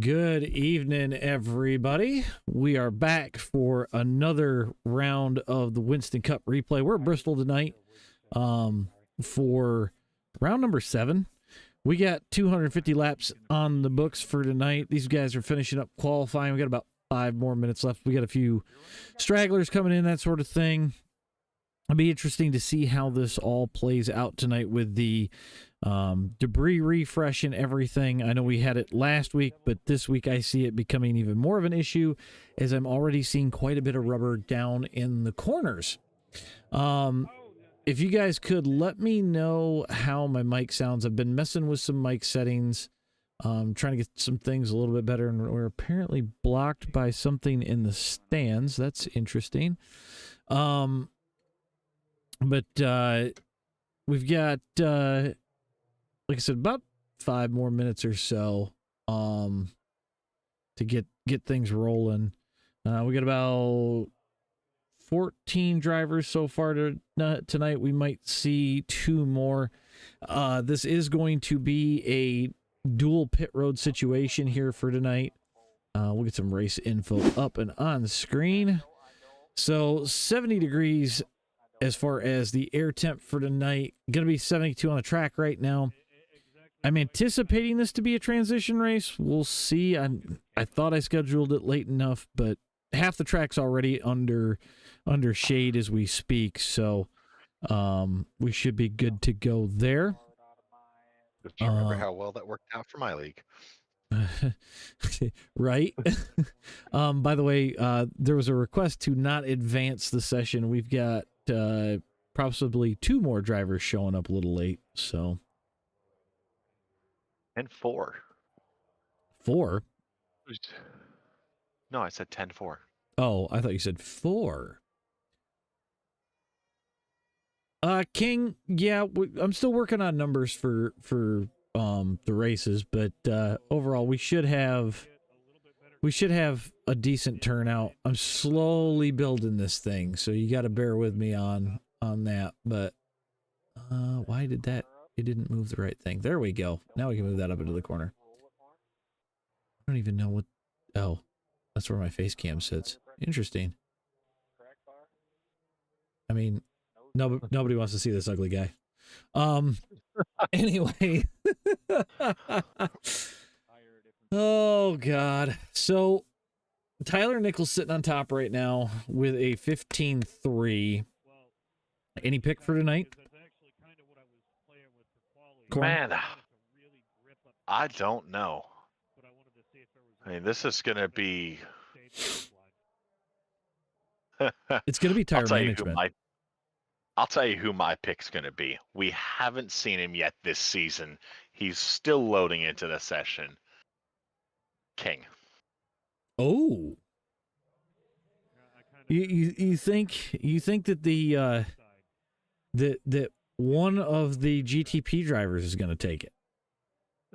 Good evening, everybody. We are back for another round of the Winston Cup Replay. We're at Bristol tonight for round number 7. We got 250 laps on the books for tonight. These guys are finishing up qualifying. We got about 5 more minutes left. We got a few stragglers coming in, that sort of thing. It'll be interesting to see how this all plays out tonight with the debris refresh and everything. I know we had it last week, but this week I see it becoming even more of an issue as I'm already seeing quite a bit of rubber down in the corners. If you guys could let me know how my mic sounds. I've been messing with some mic settings, trying to get some things a little bit better, and we're apparently blocked by something in the stands. That's interesting. But we've got, like I said, about 5 more minutes or so to get things rolling. We got about 14 drivers so far tonight. We might see 2 more. This is going to be a dual pit road situation here for tonight. We'll get some race info up and on screen. So 70 degrees as far as the air temp for tonight. Going to be 72 on the track right now. I'm anticipating this to be a transition race. We'll see. I thought I scheduled it late enough, but half the track's already under shade as we speak, so we should be good to go there. Just remember how well that worked out for my league. Right. By the way, there was a request to not advance the session. We've got possibly 2 more drivers showing up a little late, so. And 4. 4? No, I said 10-4. Oh, I thought you said 4. King, yeah, I'm still working on numbers for the races, but overall we should have a decent turnout. I'm slowly building this thing, so you got to bear with me on that. But why did that? It didn't move the right thing. There we go. Now we can move that up into the corner. I don't even know what. Oh, that's where my face cam sits. Interesting. I mean, nobody wants to see this ugly guy. Anyway. Oh God. So Tyler Nichols sitting on top right now with a 15.3. Any pick for tonight? Man, I don't know. I mean, this is going to be... It's going to be tire management. I'll tell you who my pick's going to be. We haven't seen him yet this season. He's still loading into the session. King. Oh. You think that that one of the GTP drivers is going to take it?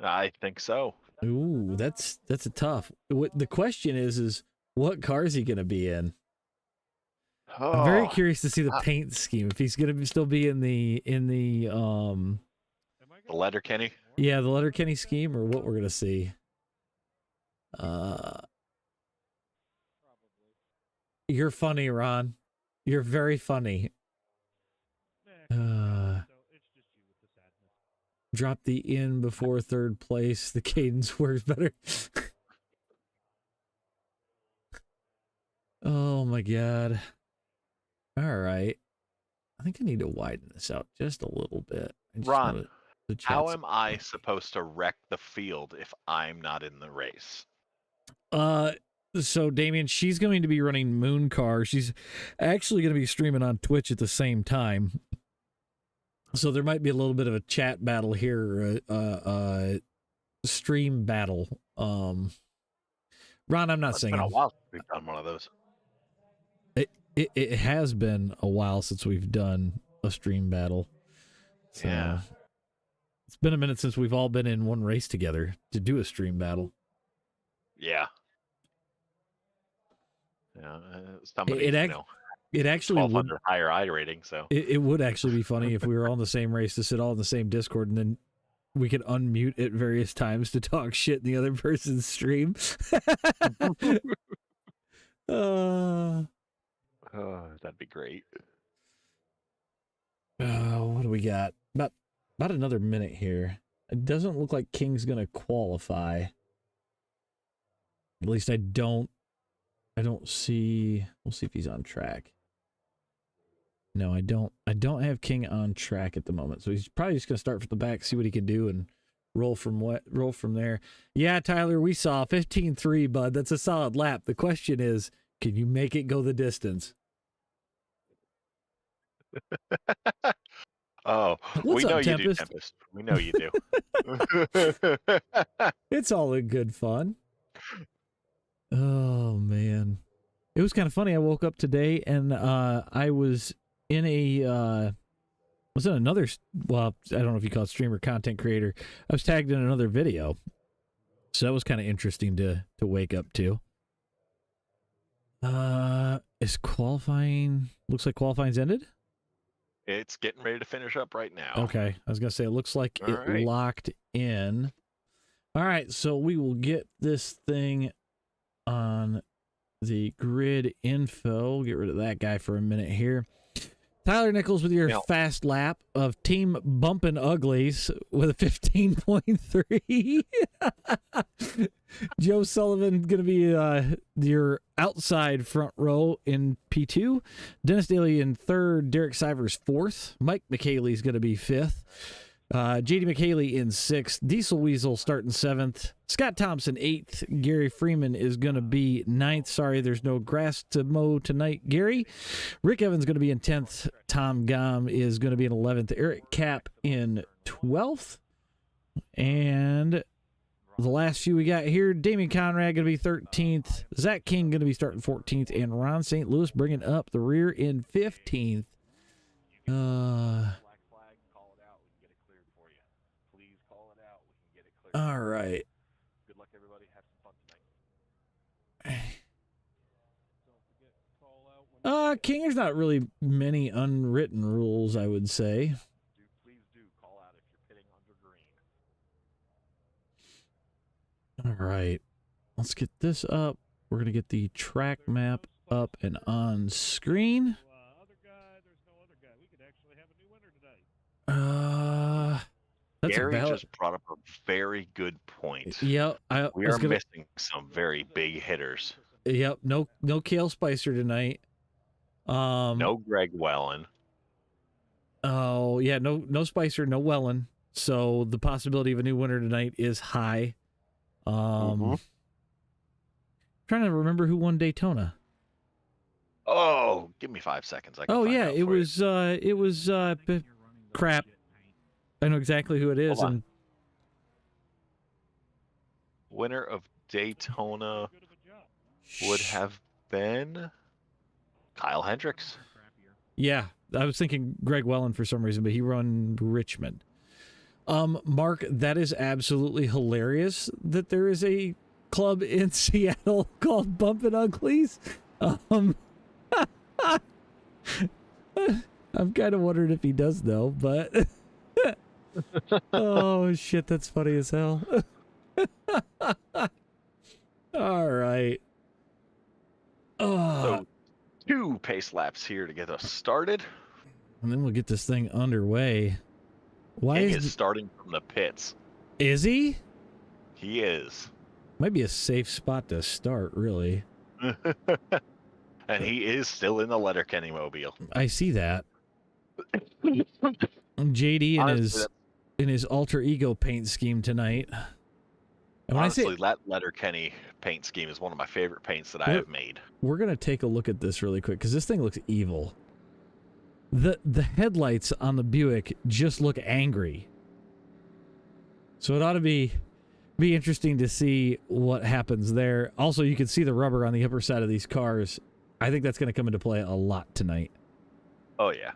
I think so. Ooh, that's a tough. The question is what car is he going to be in? Oh, I'm very curious to see the paint scheme. If he's going to still be in the Letterkenny? Yeah, the Letterkenny scheme, or what we're going to see. You're funny, Ron. You're very funny. Drop the in before 3rd place. The cadence works better. Oh my God. All right. I think I need to widen this out just a little bit. Ron, how am I supposed to wreck the field if I'm not in the race? So Damien, she's going to be running Moon Car. She's actually going to be streaming on Twitch at the same time. So there might be a little bit of a chat battle here, stream battle. Ron, I'm not saying it's been a while since we've done one of those. It has been a while since we've done a stream battle. So yeah. It's been a minute since we've all been in one race together to do a stream battle. Yeah. Yeah. Somebody, it actually would higher I rating, so it would actually be funny if we were all in the same race to sit all in the same Discord, and then we could unmute at various times to talk shit in the other person's stream. That'd be great. What do we got? About another minute here. It doesn't look like King's gonna qualify. At least I don't see. We'll see if he's on track. No, I don't have King on track at the moment, so he's probably just gonna start from the back, see what he can do, and roll from there. Yeah, Tyler, we saw 15.3, bud. That's a solid lap. The question is, can you make it go the distance? Oh, What's we know up, you Tempest? do, Tempest. We know you do. It's all in good fun. Oh man, it was kind of funny. I woke up today and I was in another. Well, I don't know if you call it streamer, content creator. I was tagged in another video, so that was kind of interesting to wake up to. Is qualifying? Looks like qualifying's ended. It's getting ready to finish up right now. Okay, I was gonna say it looks like All right. locked in. All right, so we will get this thing on the grid info. We'll get rid of that guy for a minute here. Tyler Nichols with your fast lap of Team Bumpin' Uglies with a 15.3. Joe Sullivan going to be your outside front row in P2. Dennis Daly in third. Derek Sivers fourth. Mike McKaylee is going to be fifth. JD McKaylee in sixth. Diesel Weasel starting seventh. Scott Thompson eighth. Gary Freeman is going to be ninth. Sorry, there's no grass to mow tonight, Gary. Rick Evans going to be in 10th. Tom Gom is going to be in 11th. Eric Kapp in 12th. And the last few we got here, Damian Conrad going to be 13th. Zach King going to be starting 14th. And Ron St. Louis bringing up the rear in 15th. All right. Good luck, everybody. Have some fun tonight. King, there's not really many unwritten rules, I would say. Please do call out if you're pitting under green. All right. Let's get this up. We're going to get the track map up and on screen. That's Gary just brought up a very good point. Yep. We are missing some very big hitters. Yep. No Cale Spicer tonight. No Greg Wellen. Oh, yeah. No Spicer, no Wellen. So the possibility of a new winner tonight is high. Trying to remember who won Daytona. Oh, give me 5 seconds. It was crap. I know exactly who it is. And winner of Daytona would have been Kyle Hendricks. Yeah, I was thinking Greg Wellen for some reason, but he run Richmond. Mark, that is absolutely hilarious that there is a club in Seattle called Bumpin' Uglies. I'm kind of wondering if he does know, but oh shit, that's funny as hell. All right. So 2 pace laps here to get us started. And then we'll get this thing underway. Why King is is starting from the pits? Is he? He is. Might be a safe spot to start, really. And he is still in the Letterkenny mobile. I see that. JD in his alter ego paint scheme tonight. And honestly, that Letterkenny paint scheme is one of my favorite paints that I have made. We're going to take a look at this really quick because this thing looks evil. The headlights on the Buick just look angry. So it ought to be interesting to see what happens there. Also, you can see the rubber on the upper side of these cars. I think that's going to come into play a lot tonight. Oh, yeah.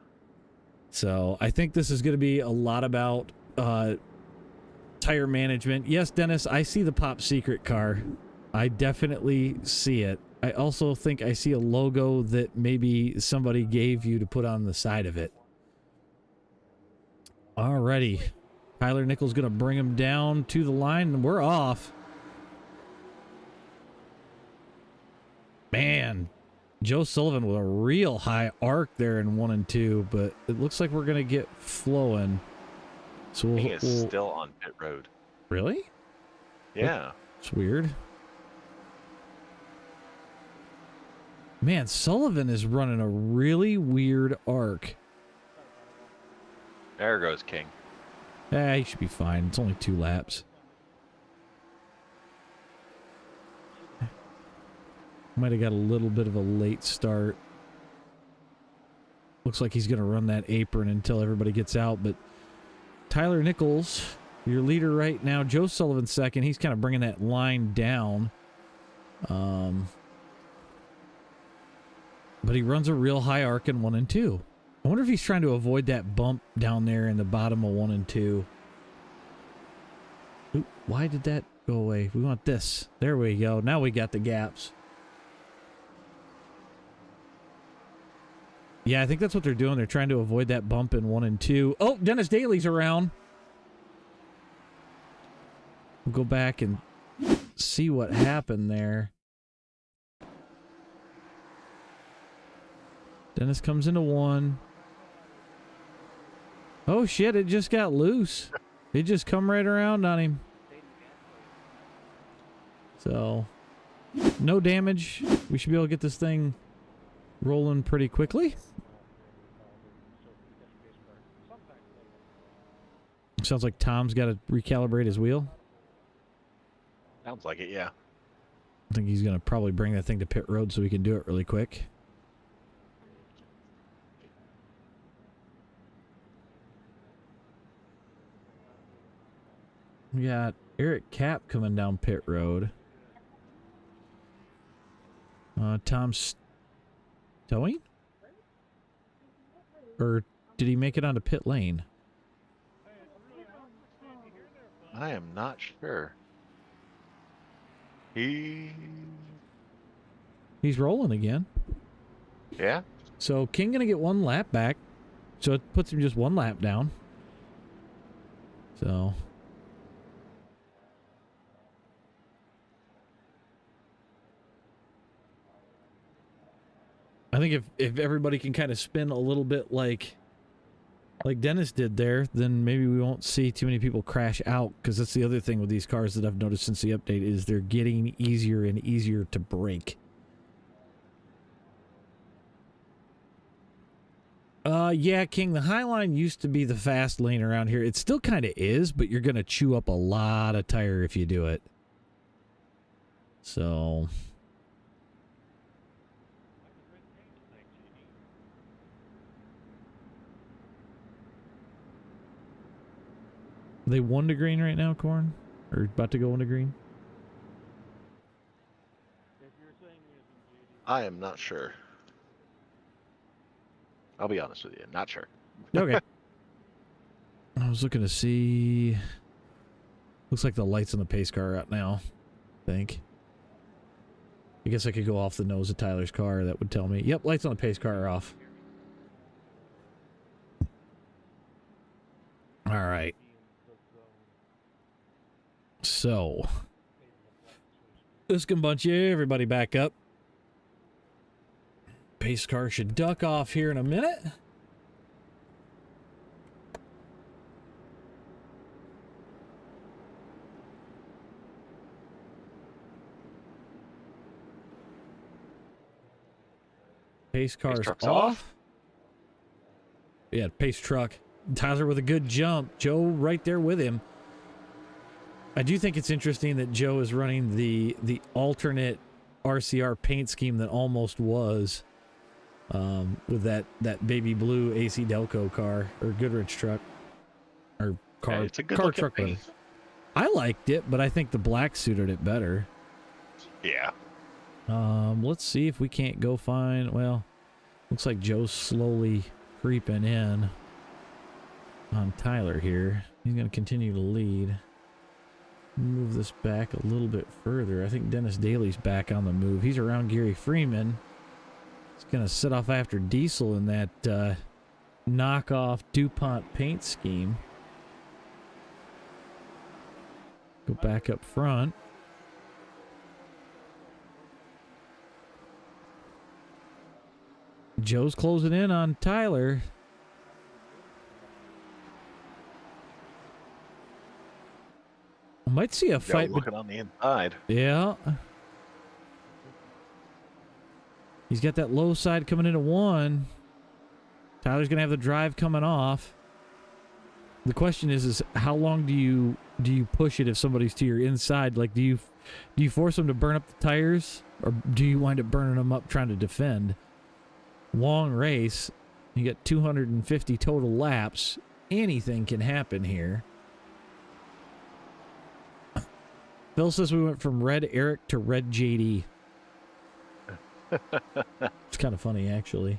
So I think this is going to be a lot about tire management. Yes, Dennis, I see the Pop Secret car. I definitely see it. I also think I see a logo that maybe somebody gave you to put on the side of it. Alrighty. Tyler Nichols going to bring him down to the line, and we're off. Man, Joe Sullivan with a real high arc there in 1 and 2, but it looks like we're going to get flowing. So He is still on pit road. Really? Yeah. It's weird. Man, Sullivan is running a really weird arc. There goes King. He should be fine. It's only 2 laps. Might have got a little bit of a late start. Looks like he's going to run that apron until everybody gets out, but Tyler Nichols, your leader right now. Joe Sullivan second. He's kind of bringing that line down. But he runs a real high arc in 1 and 2. I wonder if he's trying to avoid that bump down there in the bottom of 1 and 2. Oop, why did that go away? We want this. There we go. Now we got the gaps. Yeah, I think that's what they're doing. They're trying to avoid that bump in 1 and 2. Oh, Dennis Daly's around. We'll go back and see what happened there. Dennis comes into 1. Oh, shit, it just got loose. It just come right around on him. So, no damage. We should be able to get this thing rolling pretty quickly. Sounds like Tom's got to recalibrate his wheel. Sounds like it, yeah. I think he's going to probably bring that thing to pit road so we can do it really quick. We got Eric Cap coming down pit road. Tom's towing? Or did he make it onto pit lane? I am not sure. He's rolling again. Yeah. So King gonna get 1 lap back. So it puts him just 1 lap down. So I think if everybody can kind of spin a little bit like Dennis did there, then maybe we won't see too many people crash out, because that's the other thing with these cars that I've noticed since the update is they're getting easier and easier to break. Yeah, King, the Highline used to be the fast lane around here. It still kind of is, but you're going to chew up a lot of tire if you do it. So are they 1 to green right now, Corn? Or about to go into green? I am not sure. I'll be honest with you, not sure. Okay. I was looking to see. Looks like the lights on the pace car are out now, I think. I guess I could go off the nose of Tyler's car. That would tell me. Yep, lights on the pace car are off. All right. So, this can bunch you. Everybody back up. Pace car should duck off here in a minute. Pace car's off. Yeah, pace truck. Tyler with a good jump. Joe right there with him. I do think it's interesting that Joe is running the alternate RCR paint scheme that almost was with that baby blue AC Delco car or Goodrich truck or car. Hey, it's a good car look truck. at me. I liked it, but I think the black suited it better. Yeah. Let's see if we can't go find. Well, looks like Joe's slowly creeping in on Tyler here. He's going to continue to lead. Move this back a little bit further. I think Dennis Daly's back on the move. He's around Gary Freeman. He's going to sit off after Diesel in that knockoff DuPont paint scheme. Go back up front. Joe's closing in on Tyler. I might see a fight. Looking on the inside. Yeah. He's got that low side coming into one. Tyler's going to have the drive coming off. The question is how long do you push it if somebody's to your inside? Like, do you force them to burn up the tires, or do you wind up burning them up trying to defend? Long race. You got 250 total laps. Anything can happen here. Phil says we went from red Eric to red JD. It's kind of funny, actually.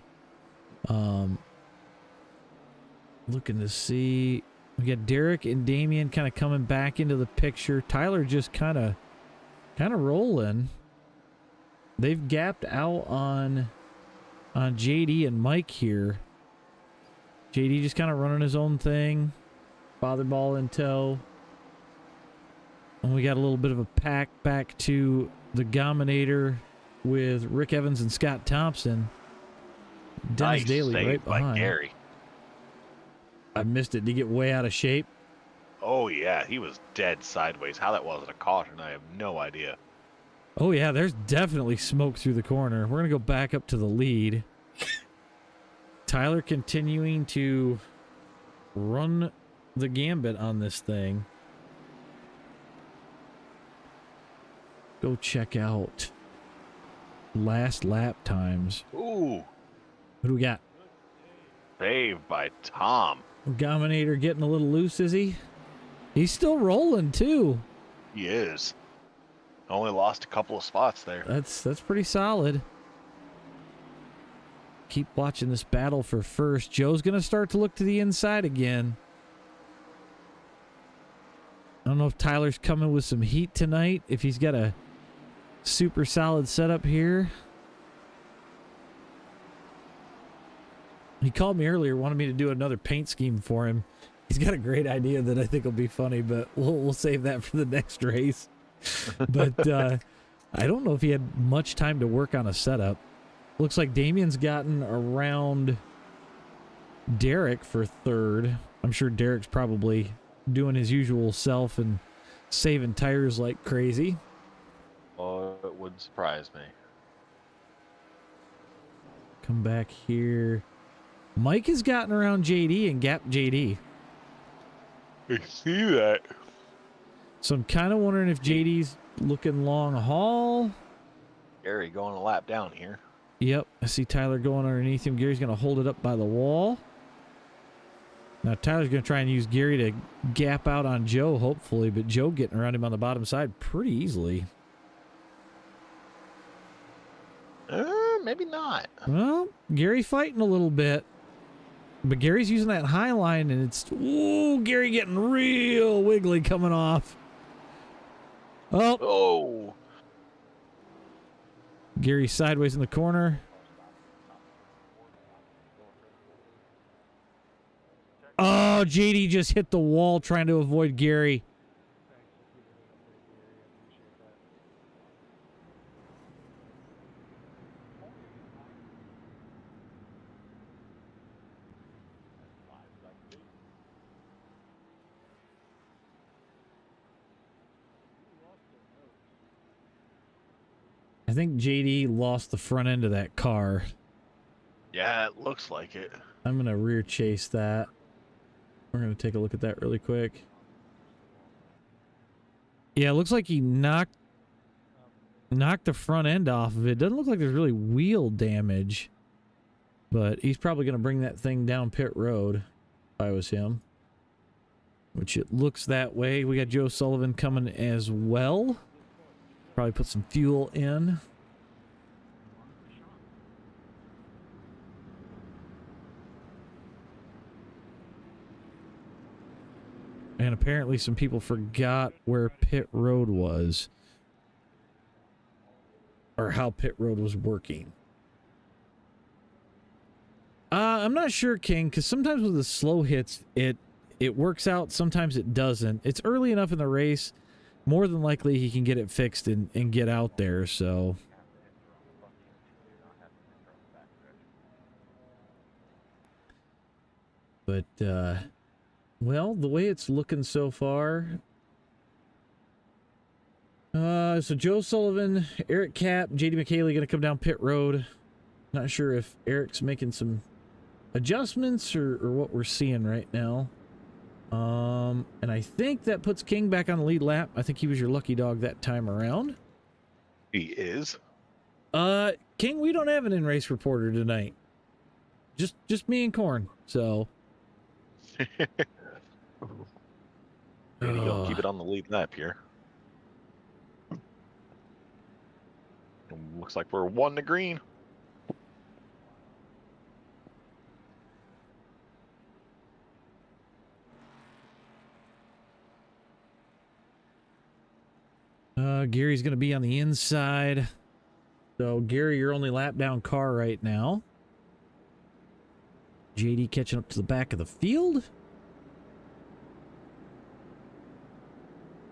Looking to see. We got Derek and Damien kind of coming back into the picture. Tyler just kind of rolling. They've gapped out on JD and Mike here. JD just kind of running his own thing. Father ball in tow. And we got a little bit of a pack back to the Gominator with Rick Evans and Scott Thompson. Dennis Nice Daly save right behind. by Gary. I missed it. Did he get way out of shape? Oh, yeah. He was dead sideways. How that wasn't a caution, I have no idea. Oh, yeah. There's definitely smoke through the corner. We're going to go back up to the lead. Tyler continuing to run the gambit on this thing. Go check out last lap times. Ooh. Who do we got? Saved by Tom. Gominator getting a little loose, is he? He's still rolling, too. He is. Only lost a couple of spots there. That's pretty solid. Keep watching this battle for first. Joe's going to start to look to the inside again. I don't know if Tyler's coming with some heat tonight, if he's got a super solid setup here. He called me earlier, wanted me to do another paint scheme for him. He's got a great idea that I think will be funny, but we'll save that for the next race. But I don't know if he had much time to work on a setup. Looks like Damien's gotten around Derek for third. I'm sure Derek's probably doing his usual self and saving tires like crazy. Oh, it wouldn't surprise me. Come back here. Mike has gotten around JD and gapped JD. I see that. So I'm kind of wondering if JD's looking long haul. Gary going a lap down here. Yep, I see Tyler going underneath him. Gary's going to hold it up by the wall. Now Tyler's going to try and use Gary to gap out on Joe, hopefully, but Joe getting around him on the bottom side pretty easily. Maybe not. Well, Gary fighting a little bit. But Gary's using that high line, and it's... Ooh, Gary getting real wiggly coming off. Oh. Gary sideways in the corner. Oh, JD just hit the wall trying to avoid Gary. I think JD lost the front end of that car. Yeah, it looks like it. I'm going to rear chase that. We're going to take a look at that really quick. Yeah, it looks like he knocked the front end off of it. Doesn't look like there's really wheel damage. But he's probably going to bring that thing down pit road if I was him. Which it looks that way. We got Joe Sullivan coming as well. Probably put some fuel in. And apparently some people forgot where pit road was. Or how pit road was working. I'm not sure, King, because sometimes with the slow hits, it works out, sometimes it doesn't. It's early enough in the race more than likely he can get it fixed and get out there, so. But, well, the way it's looking so far. So Joe Sullivan, Eric Cap, JD McKaylee going to come down pit road. Not sure if Eric's making some adjustments or what we're seeing right now. And I think that puts King back on the lead lap. I think he was your lucky dog that time around. He is. King, we don't have an in-race reporter tonight. Just me and Corn, so. Maybe you'll keep it on the lead lap here. Looks like we're 1 to green. Gary's going to be on the inside. So, Gary, your only lap down car right now. JD catching up to the back of the field.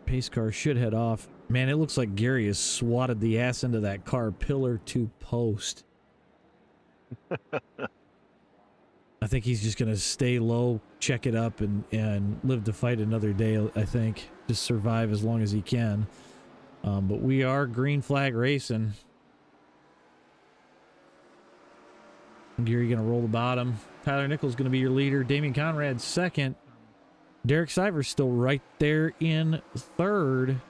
Pace car should head off. Man, it looks like Gary has swatted the ass into that car pillar to post. I think he's just going to stay low, check it up, and live to fight another day, I think. Just survive as long as he can. But we are green flag racing. Gary going to roll the bottom. Tyler Nichols going to be your leader. Damian Conrad second. Derek Sivers still right there in third.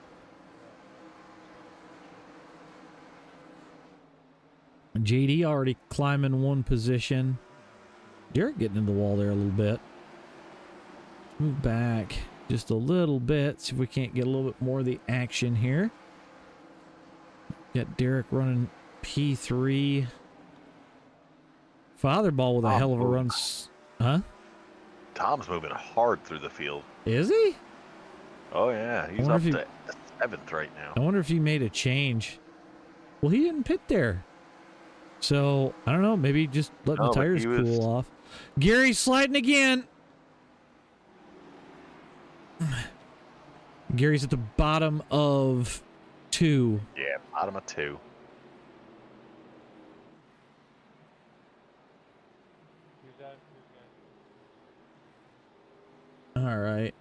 JD already climbing one position. Derek getting in the wall there a little bit. Move back just a little bit. See if we can't get a little bit more of the action here. Got Derek running P3. Fatherball with a hell of a run. Huh? Tom's moving hard through the field. Is he? Oh, yeah. He's up to 7th right now. I wonder if he made a change. Well, he didn't pit there. So, I don't know. Maybe just letting the tires cool off. Gary sliding again. Gary's at the bottom of 2. Yeah, bottom of 2. All right.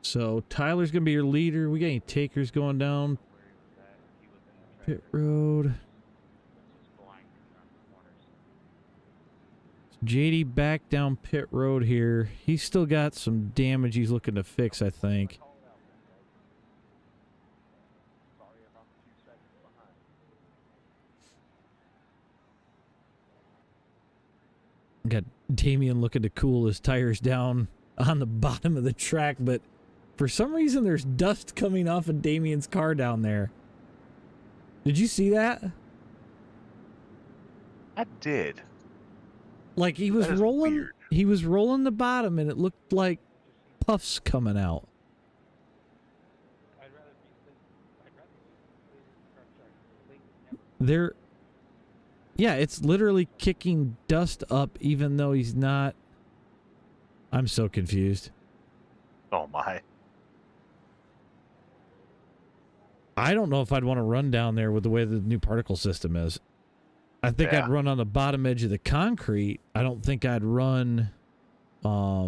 So Tyler's going to be your leader. We got any takers going down pit road? JD back down pit road here. He's still got some damage he's looking to fix, I think. Got Damian looking to cool his tires down on the bottom of the track, but for some reason there's dust coming off of Damian's car down there. Did you see that? I did. Like he was rolling, weird. He was rolling the bottom, and it looked like puffs coming out. There, yeah, it's literally kicking dust up, even though he's not. I'm so confused. Oh my! I don't know if I'd want to run down there with the way the new particle system is. I think I'd run on the bottom edge of the concrete. I don't think I'd run I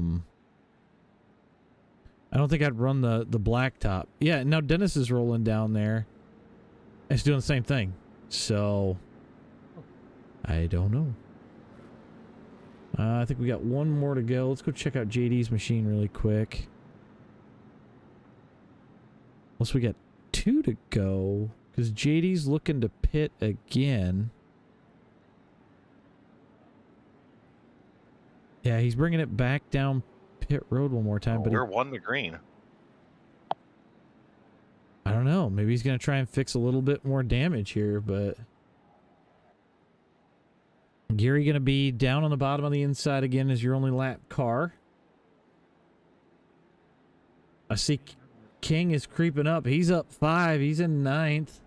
don't think I'd run the blacktop. Yeah, now Dennis is rolling down there. It's doing the same thing. So I don't know. I think we got one more to go. Let's go check out JD's machine really quick. Unless we got 2 to go, because JD's looking to pit again. Yeah, he's bringing it back down pit road one more time. Oh, but we're 1 to green. I don't know. Maybe he's going to try and fix a little bit more damage here, but Gary going to be down on the bottom on the inside again as your only lap car. I see King is creeping up. He's up 5. He's in 9th.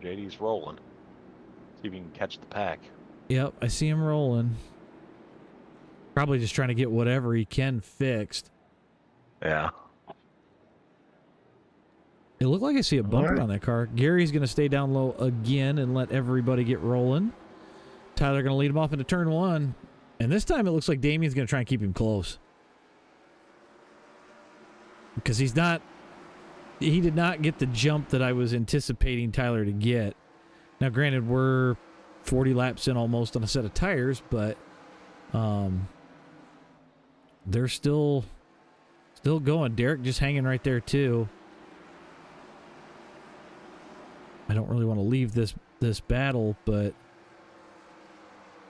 JD's rolling. See if he can catch the pack. Yep, I see him rolling. Probably just trying to get whatever he can fixed. Yeah. It looked like I see a bumper on that car. Gary's going to stay down low again and let everybody get rolling. Tyler going to lead him off into turn 1. And this time it looks like Damien's going to try and keep him close. Because he did not get the jump that I was anticipating Tyler to get. Now, granted, we're 40 laps in almost on a set of tires, but they're still going. Derek just hanging right there, too. I don't really want to leave this battle, but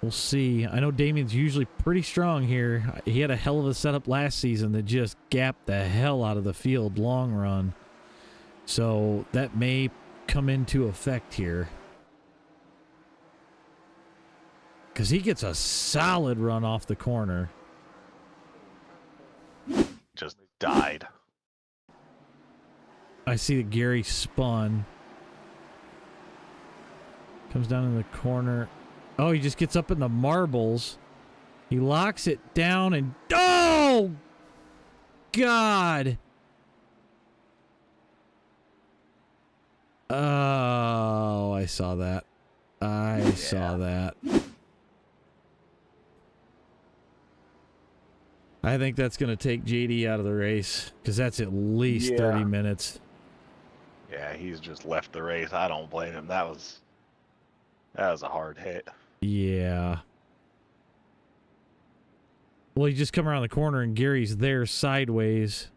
we'll see. I know Damien's usually pretty strong here. He had a hell of a setup last season that just gapped the hell out of the field long run. So that may come into effect here. Because he gets a solid run off the corner. Just died. I see that Gary spun. Comes down in the corner. Oh, he just gets up in the marbles. He locks it down and... Oh! God! Oh, I saw that. I saw that. I think that's going to take JD out of the race because that's at least 30 minutes. Yeah, he's just left the race. I don't blame him. That was a hard hit. Yeah. Well, you just come around the corner and Gary's there sideways.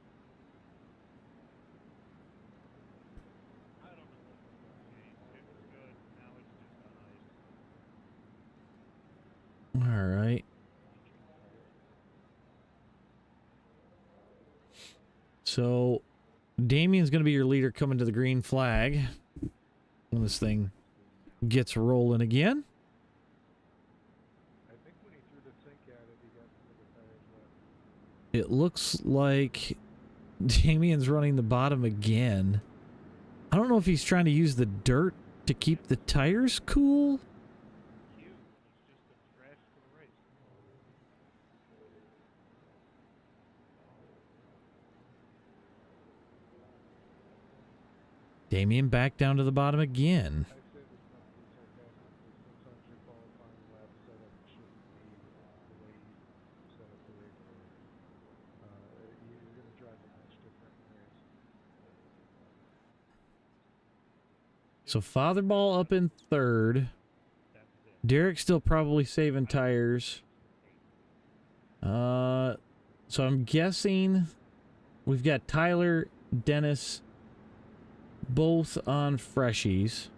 All right. So, Damien's going to be your leader coming to the green flag when this thing gets rolling again. I think when he threw the sink at it, he got some of the tires wet. It looks like Damien's running the bottom again. I don't know if he's trying to use the dirt to keep the tires cool. Damien back down to the bottom again. I say this not to be sarcastic, but sometimes your qualifying lap setup shouldn't be the way you set up the race. You're going to drive it much different in the race. So Fatherball up in 3rd. Derek's still probably saving tires. So I'm guessing we've got Tyler, Dennis, both on freshies.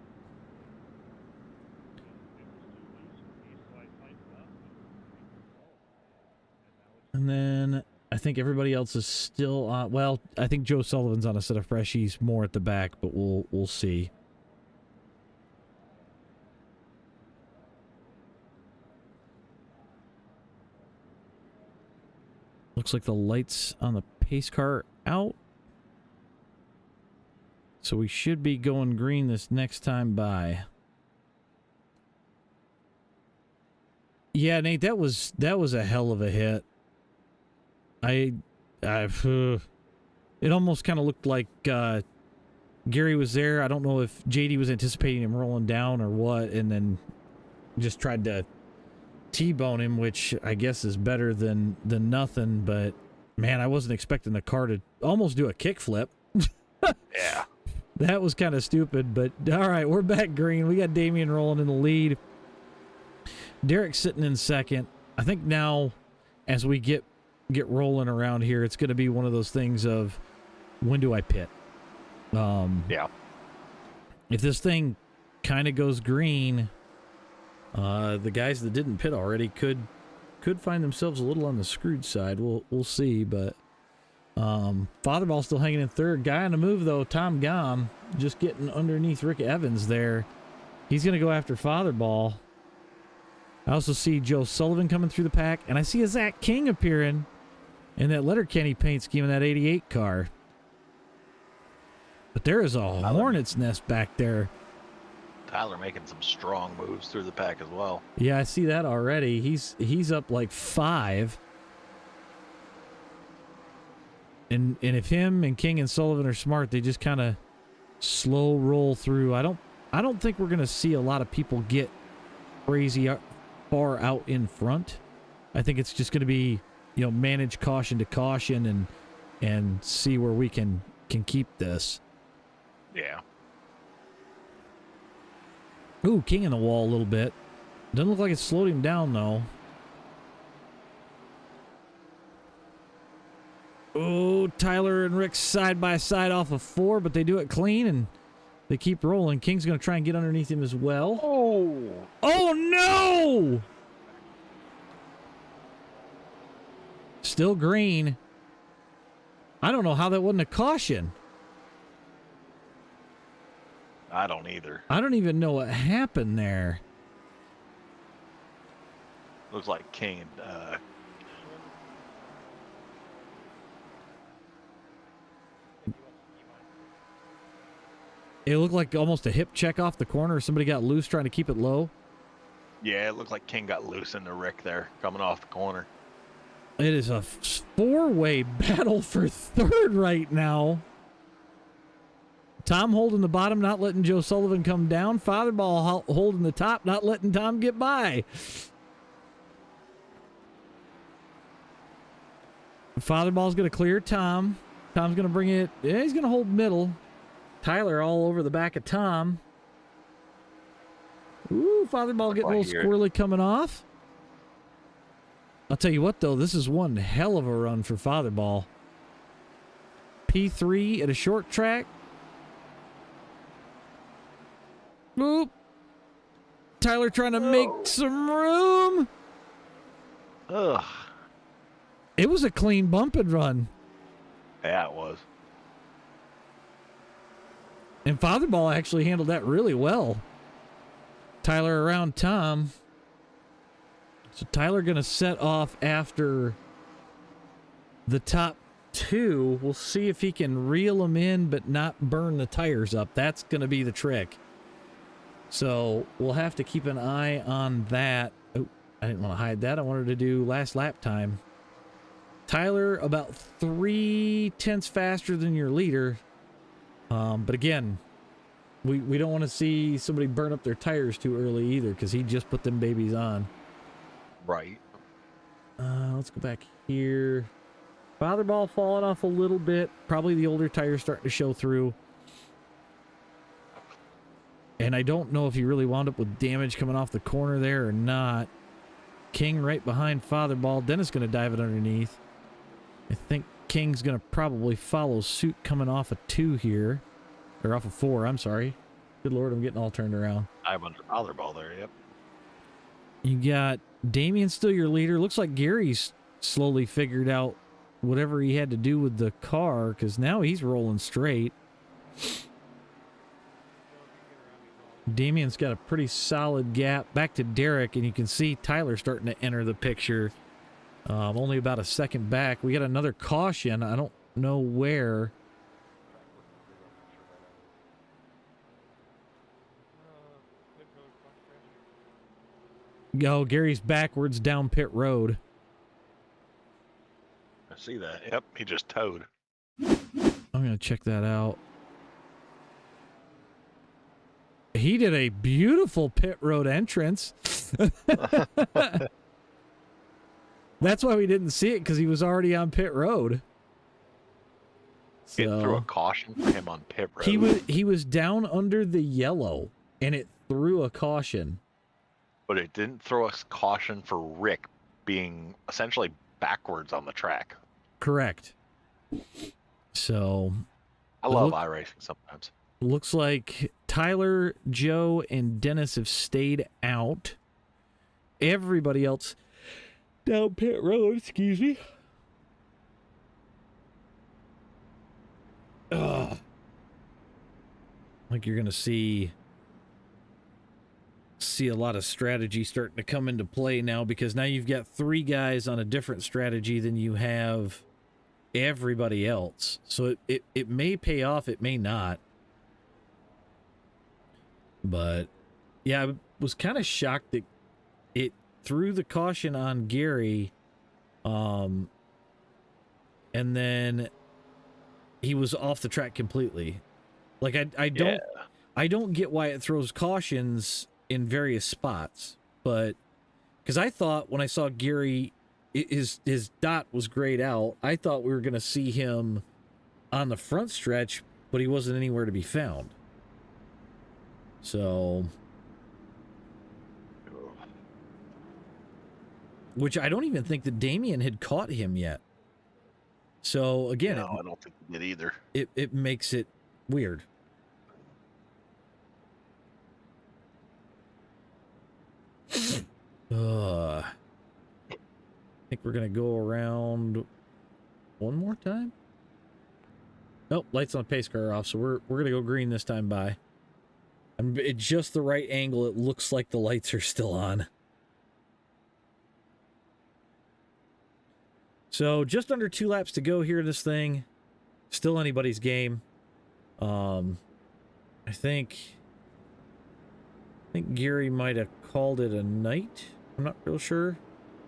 And then I think everybody else is still on. Well, I think Joe Sullivan's on a set of freshies more at the back, but we'll see. Looks like the lights on the pace car are out. So we should be going green this next time by. Yeah, Nate, that was a hell of a hit. It almost kind of looked like Gary was there. I don't know if JD was anticipating him rolling down or what, and then just tried to T-bone him, which I guess is better than nothing. But man, I wasn't expecting the car to almost do a kickflip. Yeah. That was kind of stupid, but all right, we're back green. We got Damien rolling in the lead. Derek's sitting in 2nd. I think now, as we get rolling around here, it's going to be one of those things of, when do I pit? Yeah. If this thing kind of goes green, the guys that didn't pit already could find themselves a little on the screwed side. We'll see, but Fatherball still hanging in 3rd. Guy on the move though, Tom Gom, just getting underneath Rick Evans there. He's going to go after Fatherball. I also see Joe Sullivan coming through the pack, and I see a Zach King appearing in that Letterkenny paint scheme in that 88 car. But there is a hornet's nest back there. Tyler making some strong moves through the pack as well. Yeah, I see that already. He's up like 5. And if him and King and Sullivan are smart, they just kind of slow roll through. I don't think we're going to see a lot of people get crazy far out in front. I think it's just going to be, you know, manage caution to caution and see where we can keep this. Yeah. Ooh, King in the wall a little bit. Doesn't look like it slowed him down, though. Oh, Tyler and Rick side by side off of 4, but they do it clean, and they keep rolling. King's going to try and get underneath him as well. Oh! Oh, no! Still green. I don't know how that wasn't a caution. I don't either. I don't even know what happened there. Looks like King It looked like almost a hip check off the corner. Somebody got loose trying to keep it low. yeah, it looked like King got loose in the Rick there, coming off the corner. It is a 4-way battle for 3rd right now. Tom holding the bottom, not letting Joe Sullivan come down. Fatherball holding the top, not letting Tom get by. Fatherball's going to clear Tom. Tom's going to bring it. Yeah, he's going to hold middle. Tyler all over the back of Tom. Ooh, Fatherball getting a little squirrely coming off. I'll tell you what, though, this is one hell of a run for Fatherball. P3 at a short track. Boop. Tyler trying to make some room. Ugh. It was a clean bump and run. Yeah, it was. And Fatherball actually handled that really well. Tyler around Tom. So Tyler going to set off after the top 2. We'll see if he can reel them in but not burn the tires up. That's going to be the trick. So we'll have to keep an eye on that. Oh, I didn't want to hide that. I wanted to do last lap time. Tyler about 0.3 faster than your leader. But again, we don't want to see somebody burn up their tires too early either, because he just put them babies on. Right. Let's go back here. Fatherball falling off a little bit. Probably the older tires starting to show through. And I don't know if he really wound up with damage coming off the corner there or not. King right behind Fatherball. Dennis going to dive it underneath. I think King's going to probably follow suit coming off of 2 here. Or off of 4, I'm sorry. Good Lord, I'm getting all turned around. I'm under Fatherball there, yep. You got Damian still your leader. Looks like Gary's slowly figured out whatever he had to do with the car, because now he's rolling straight. Damian's got a pretty solid gap. Back to Derek, and you can see Tyler starting to enter the picture. Only about a second back. We got another caution. I don't know where. Oh, Gary's backwards down pit road. I see that. Yep, he just towed. I'm going to check that out. He did a beautiful pit road entrance. That's why we didn't see it, because he was already on pit road. It threw a caution for him on pit road. He was down under the yellow, and it threw a caution. But it didn't throw a caution for Rick being essentially backwards on the track. Correct. So I love iRacing sometimes. Looks like Tyler, Joe, and Dennis have stayed out. Everybody else down pit road, excuse me. Like you're going to see see a lot of strategy starting to come into play now, because now you've got 3 guys on a different strategy than you have everybody else. So it may pay off, it may not. But yeah, I was kind of shocked that it threw the caution on Gary, and then he was off the track completely. Like I don't get why it throws cautions in various spots, but because I thought when I saw Gary, his dot was grayed out, I thought we were going to see him on the front stretch, but he wasn't anywhere to be found. So, which I don't even think that Damien had caught him yet. So again, no, I don't think he did either. It makes it weird. I think we're gonna go around one more time. Oh, lights on the pace car are off, so we're gonna go green this time by. I'm at just the right angle. It looks like the lights are still on. So just under 2 laps to go here in this thing. Still anybody's game. I think Gary might have called it a night. I'm not real sure.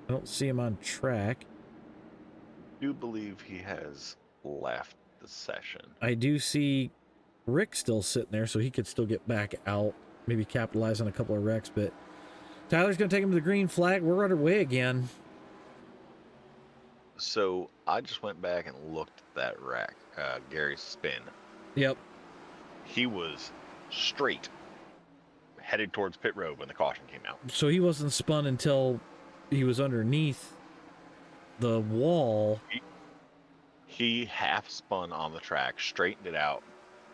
I don't see him on track. I do believe he has left the session. I do see Rick still sitting there, so he could still get back out, maybe capitalize on a couple of wrecks, but Tyler's going to take him to the green flag. We're underway again. So I just went back and looked at that wreck, Gary's spin. Yep. He was straight, headed towards pit road when the caution came out. So he wasn't spun until he was underneath the wall. He half spun on the track, straightened it out,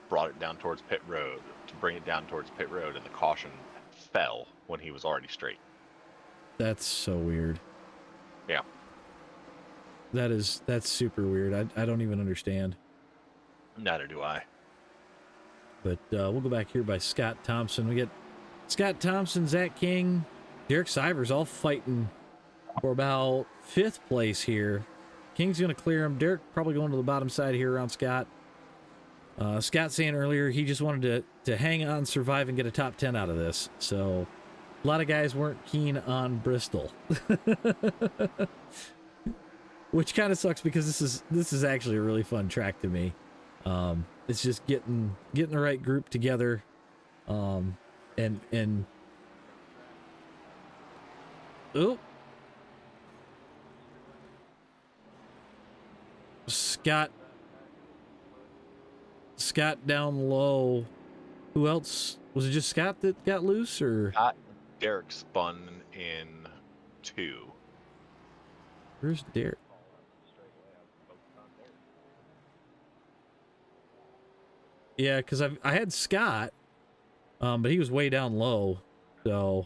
brought it down towards pit road to bring it down towards pit road, and the caution fell when he was already straight. That's so weird. Yeah. That's super weird. I don't even understand. Neither do I. But we'll go back here by Scott Thompson. We get Scott Thompson, Zach King, Derek Sivers all fighting for about 5th place here. King's going to clear him. Derek probably going to the bottom side here around Scott. Scott saying earlier he just wanted to hang on, survive, and get a top 10 out of this. So a lot of guys weren't keen on Bristol. Which kind of sucks, because this is actually a really fun track to me. It's just getting the right group together, and oh, Scott down low. Who else? Was it just Scott that got loose, or Derek spun in 2. Where's Derek? Yeah, because I had Scott, but he was way down low, so.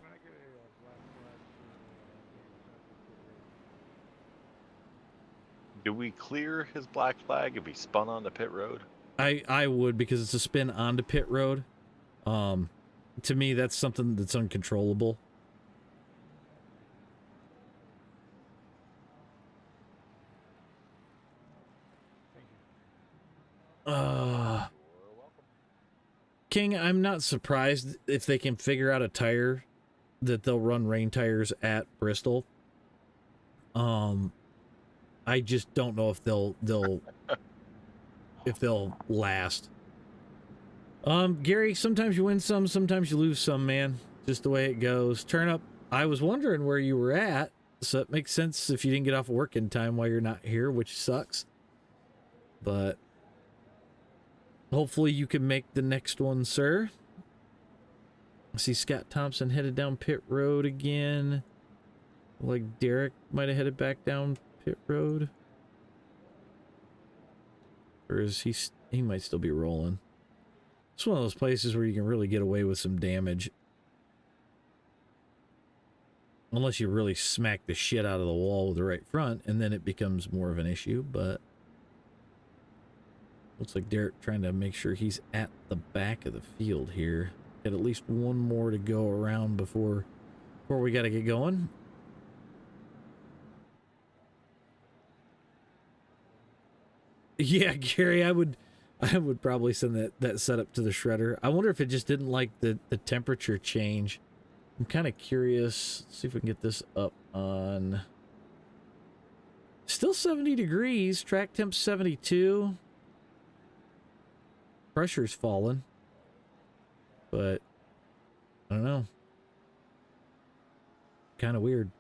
Do we clear his black flag if he spun on the pit road? I would, because it's a spin onto pit road. To me, that's something that's uncontrollable. King, I'm not surprised if they can figure out a tire that they'll run rain tires at Bristol. I just don't know if they'll last. Gary, sometimes you win some, sometimes you lose some, man. Just the way it goes. Turn up. I was wondering where you were at, so it makes sense if you didn't get off work in time while you're not here, which sucks. But hopefully you can make the next one, sir. I see Scott Thompson headed down pit road again. Like Derek might have headed back down pit road. Or is he might still be rolling. It's one of those places where you can really get away with some damage. Unless you really smack the shit out of the wall with the right front, and then it becomes more of an issue, but looks like Derek trying to make sure he's at the back of the field here. Got at least one more to go around before we got to get going. Yeah, Gary, I would probably send that setup to the shredder. I wonder if it just didn't like the temperature change. I'm kind of curious. Let's see if we can get this up on. Still 70 degrees. Track temp 72. Pressure's fallen. But I don't know. Kind of weird.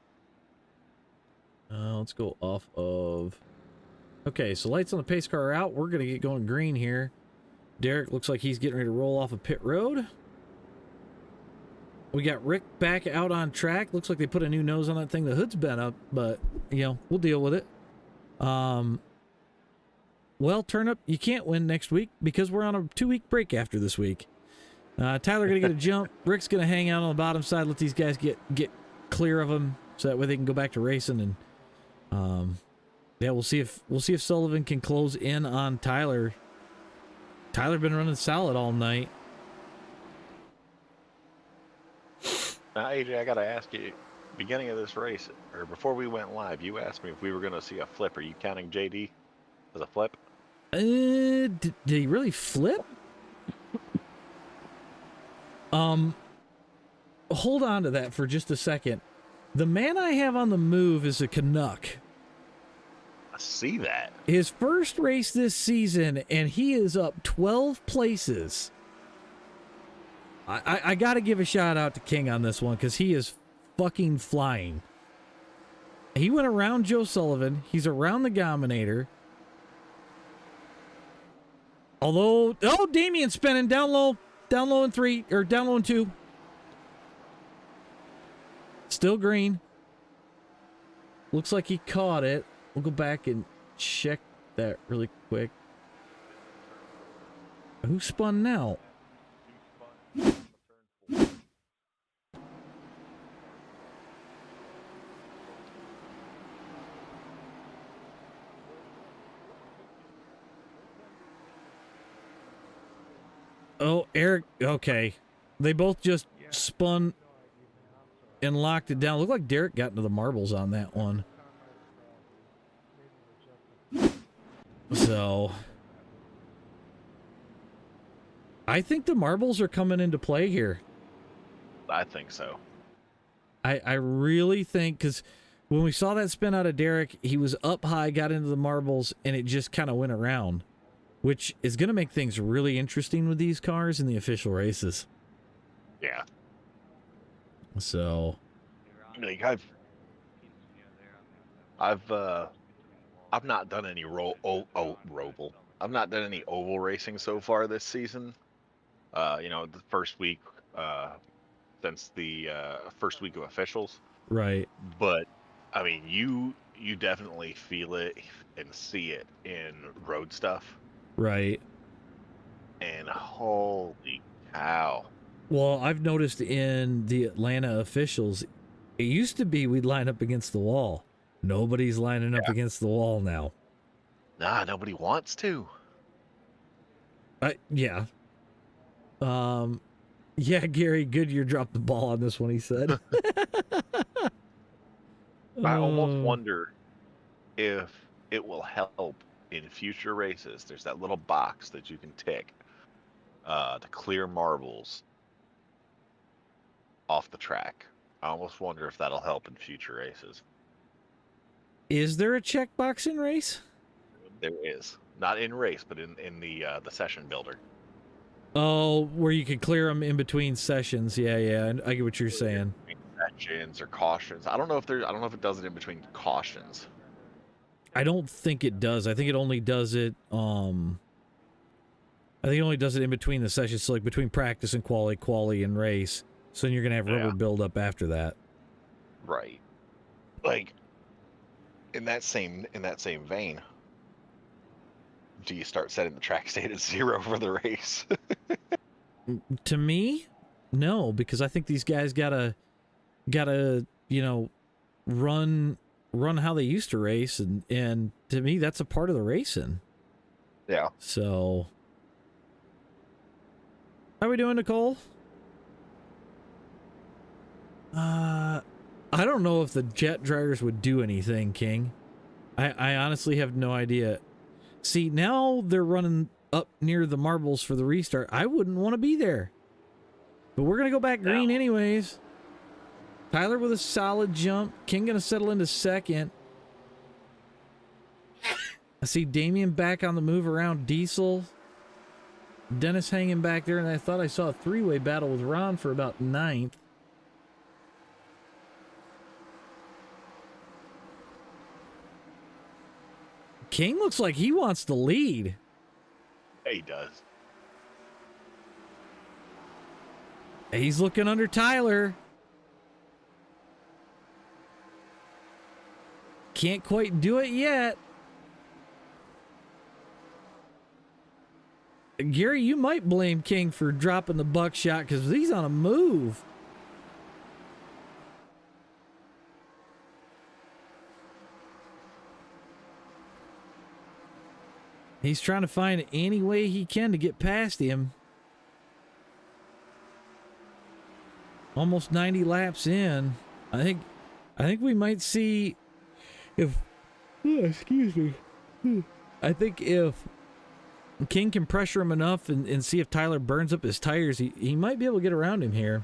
Let's go off of. Okay, so lights on the pace car are out. We're going to get going green here. Derek looks like he's getting ready to roll off of pit road. We got Rick back out on track. Looks like they put a new nose on that thing. The hood's bent up, but, you know, we'll deal with it. Well, Turnip, you can't win next week because we're on a 2-week break after this week. Tyler going to get a jump. Rick's going to hang out on the bottom side, let these guys get clear of him so that way they can go back to racing. And, yeah, we'll see if Sullivan can close in on Tyler. Tyler been running solid all night. Now, AJ, I gotta ask you, beginning of this race, or before we went live, you asked me if we were gonna see a flip. Are you counting JD as a flip? Did he really flip? Hold on to that for just a second. The man I have on the move is a Canuck. I see that. His first race this season, and he is up 12 places. I got to give a shout out to King on this one because he is fucking flying. He went around Joe Sullivan. He's around the Gominator. Although, oh, Damien's spinning down low in 3, or down low in 2. Still green. Looks like he caught it. We'll go back and check that really quick. Who spun now? Oh, Eric. Okay. They both just spun and locked it down. Looked like Derek got into the marbles on that one. So I think the marbles are coming into play here. I think so. I really think, because when we saw that spin out of Derek, he was up high, got into the marbles, and it just kind of went around, which is going to make things really interesting with these cars in the official races. Yeah. So, Like I've not done any I've not done any oval racing so far this season. You know, the first week since the first week of officials. right. But I mean, you definitely feel it and see it in road stuff. Right. And holy cow. Well, I've noticed in the Atlanta officials, it used to be we'd line up against the wall. Nobody's lining up against the wall now. Nah, nobody wants to. Yeah. Yeah, Gary Goodyear dropped the ball on this one, he said. I almost wonder if it will help in future races. There's that little box that you can tick to clear marbles off the track. I almost wonder if that'll help in future races. Is there a checkbox in race? There is. Not in race, but in the session builder. Oh, where you can clear them in between sessions. Yeah, I get what you're saying. Sessions or cautions. I don't know if it does it in between cautions. I don't think it does. I think it only does it in between the sessions, so like between practice and quali and race. So then you're gonna have rubber build up after that. Right. Like in that same vein, do you start setting the track state at 0 for the race? To me, no, because I think these guys gotta run how they used to race, and to me that's a part of the racing. Yeah. So how we doing, Nicole? I don't know if the jet dryers would do anything, King. I honestly have no idea. See, now they're running up near the marbles for the restart. I wouldn't want to be there. But we're going to go back green anyways. Tyler with a solid jump. King going to settle into second. I see Damien back on the move around Diesel. Dennis hanging back there, and I thought I saw a three-way battle with Ron for about ninth. King looks like he wants the lead. Yeah, he does. He's looking under Tyler. Can't quite do it yet. Gary, you might blame King for dropping the buckshot because he's on a move. He's trying to find any way he can to get past him. Almost 90 laps in. I think we might see if excuse me. I think if King can pressure him enough and see if Tyler burns up his tires, he might be able to get around him here.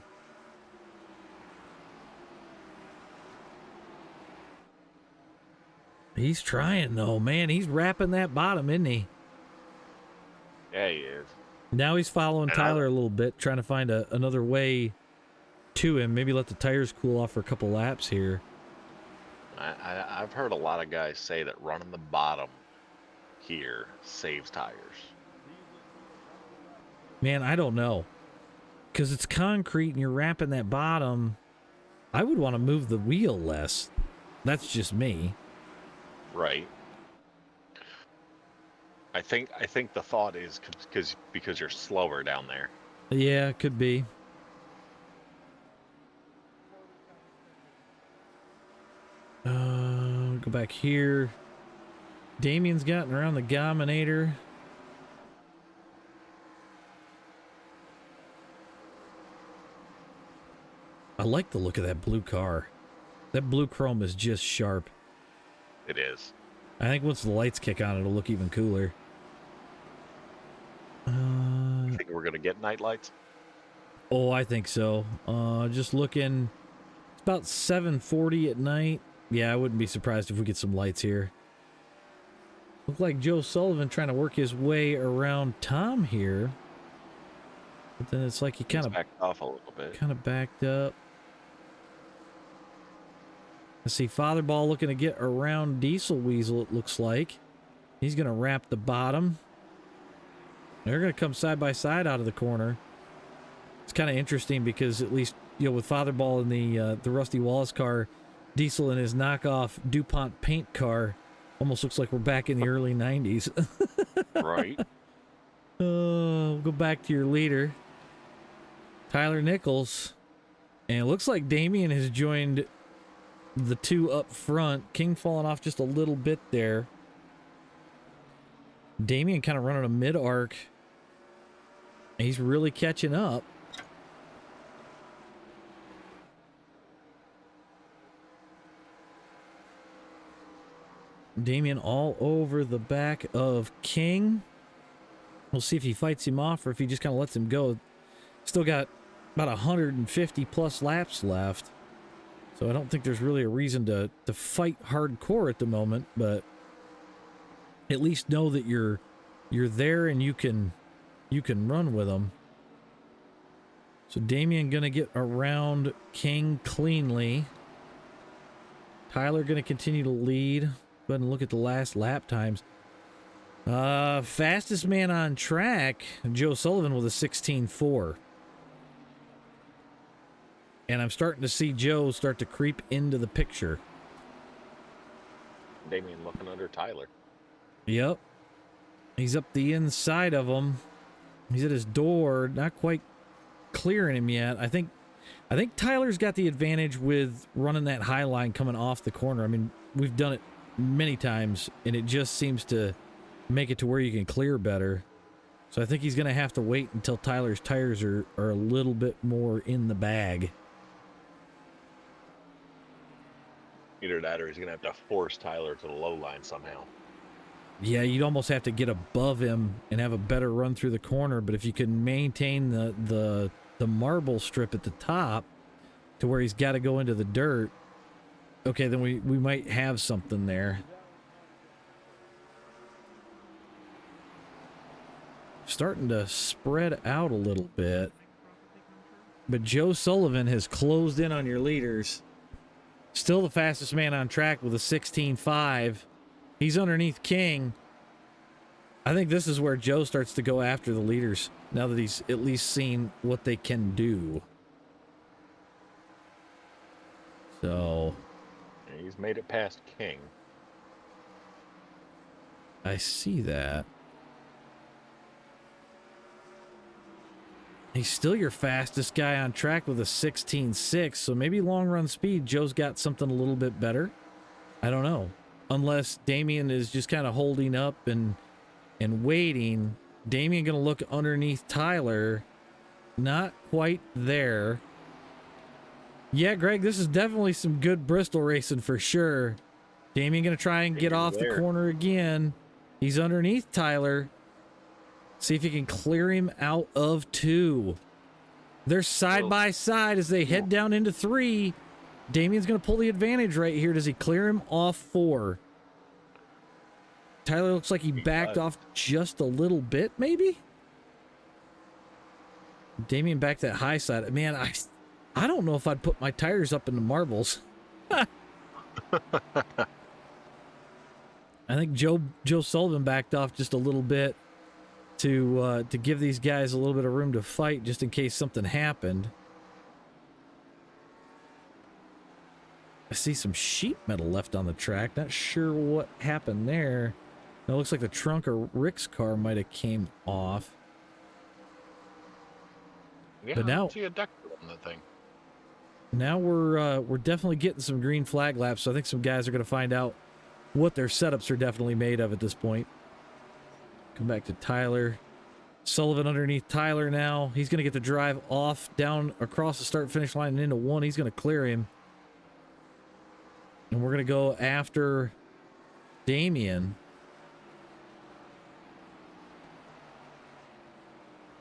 He's trying though, man. He's wrapping that bottom, isn't he? Yeah, he is. Now he's following Tyler a little bit, trying to find another way to him. Maybe let the tires cool off for a couple laps here. I've heard a lot of guys say that running the bottom here saves tires. Man, I don't know. Because it's concrete and you're wrapping that bottom. I would want to move the wheel less. That's just me. Right. I think the thought is because you're slower down there. Yeah, could be. Go back here. Damien's gotten around the Gominator. I like the look of that blue car. That blue chrome is just sharp. It is. I think once the lights kick on, it'll look even cooler. You think we're going to get night lights? Oh, I think so. Just looking. It's about 7:40 at night. Yeah, I wouldn't be surprised if we get some lights here. Look like Joe Sullivan trying to work his way around Tom here. But then it's like he kind of backed off a little bit. Kind of backed up. I see Fatherball looking to get around Diesel Weasel, it looks like. He's going to wrap the bottom. They're going to come side by side out of the corner. It's kind of interesting because at least, you know, with Fatherball in the Rusty Wallace car, Diesel in his knockoff DuPont paint car, almost looks like we're back in the early 90s. Right. We'll go back to your leader, Tyler Nichols. And it looks like Damien has joined the two up front. King falling off just a little bit there. Damien kind of running a mid-arc. He's really catching up. Damien all over the back of King. We'll see if he fights him off or if he just kind of lets him go. Still got about 150 plus laps left. So I don't think there's really a reason to fight hardcore at the moment, but at least know that you're there and you can run with them. So Damien gonna get around King cleanly. Tyler gonna continue to lead. Go ahead and look at the last lap times. Fastest man on track, Joe Sullivan with a 16.4. And I'm starting to see Joe start to creep into the picture. Damien looking under Tyler. Yep. He's up the inside of him. He's at his door, not quite clearing him yet. I think Tyler's got the advantage with running that high line coming off the corner. I mean, we've done it many times, and it just seems to make it to where you can clear better. So I think he's going to have to wait until Tyler's tires are a little bit more in the bag. Either that or he's going to have to force Tyler to the low line somehow. Yeah, you'd almost have to get above him and have a better run through the corner. But if you can maintain the marble strip at the top to where he's got to go into the dirt, okay, then we might have something there. Starting to spread out a little bit. But Joe Sullivan has closed in on your leaders. Still the fastest man on track with a 16.5. He's underneath King. I think this is where Joe starts to go after the leaders now that he's at least seen what they can do. So He's made it past King. I see that. He's still your fastest guy on track with a 16.6, so maybe long run speed, Joe's got something a little bit better. I don't know. Unless Damian is just kind of holding up and waiting. Damian going to look underneath Tyler. Not quite there. Yeah, Greg, this is definitely some good Bristol racing for sure. Damian going to try and get off the corner again. He's underneath Tyler. See if he can clear him out of 2. They're side by side as they head down into 3. Damian's going to pull the advantage right here. Does he clear him off 4? Tyler looks like he backed off just a little bit, maybe? Damian back that high side. Man, I don't know if I'd put my tires up in the marbles. I think Joe Sullivan backed off just a little bit to give these guys a little bit of room to fight just in case something happened. I see some sheet metal left on the track. Not sure what happened there. It looks like the trunk of Rick's car might have came off. Yeah, but now, I see a deck on that thing. Now we're definitely getting some green flag laps, so I think some guys are going to find out what their setups are definitely made of at this point. Come back to Tyler. Sullivan underneath Tyler now. He's going to get the drive off, down across the start-finish line and into 1. He's going to clear him. And we're going to go after Damian.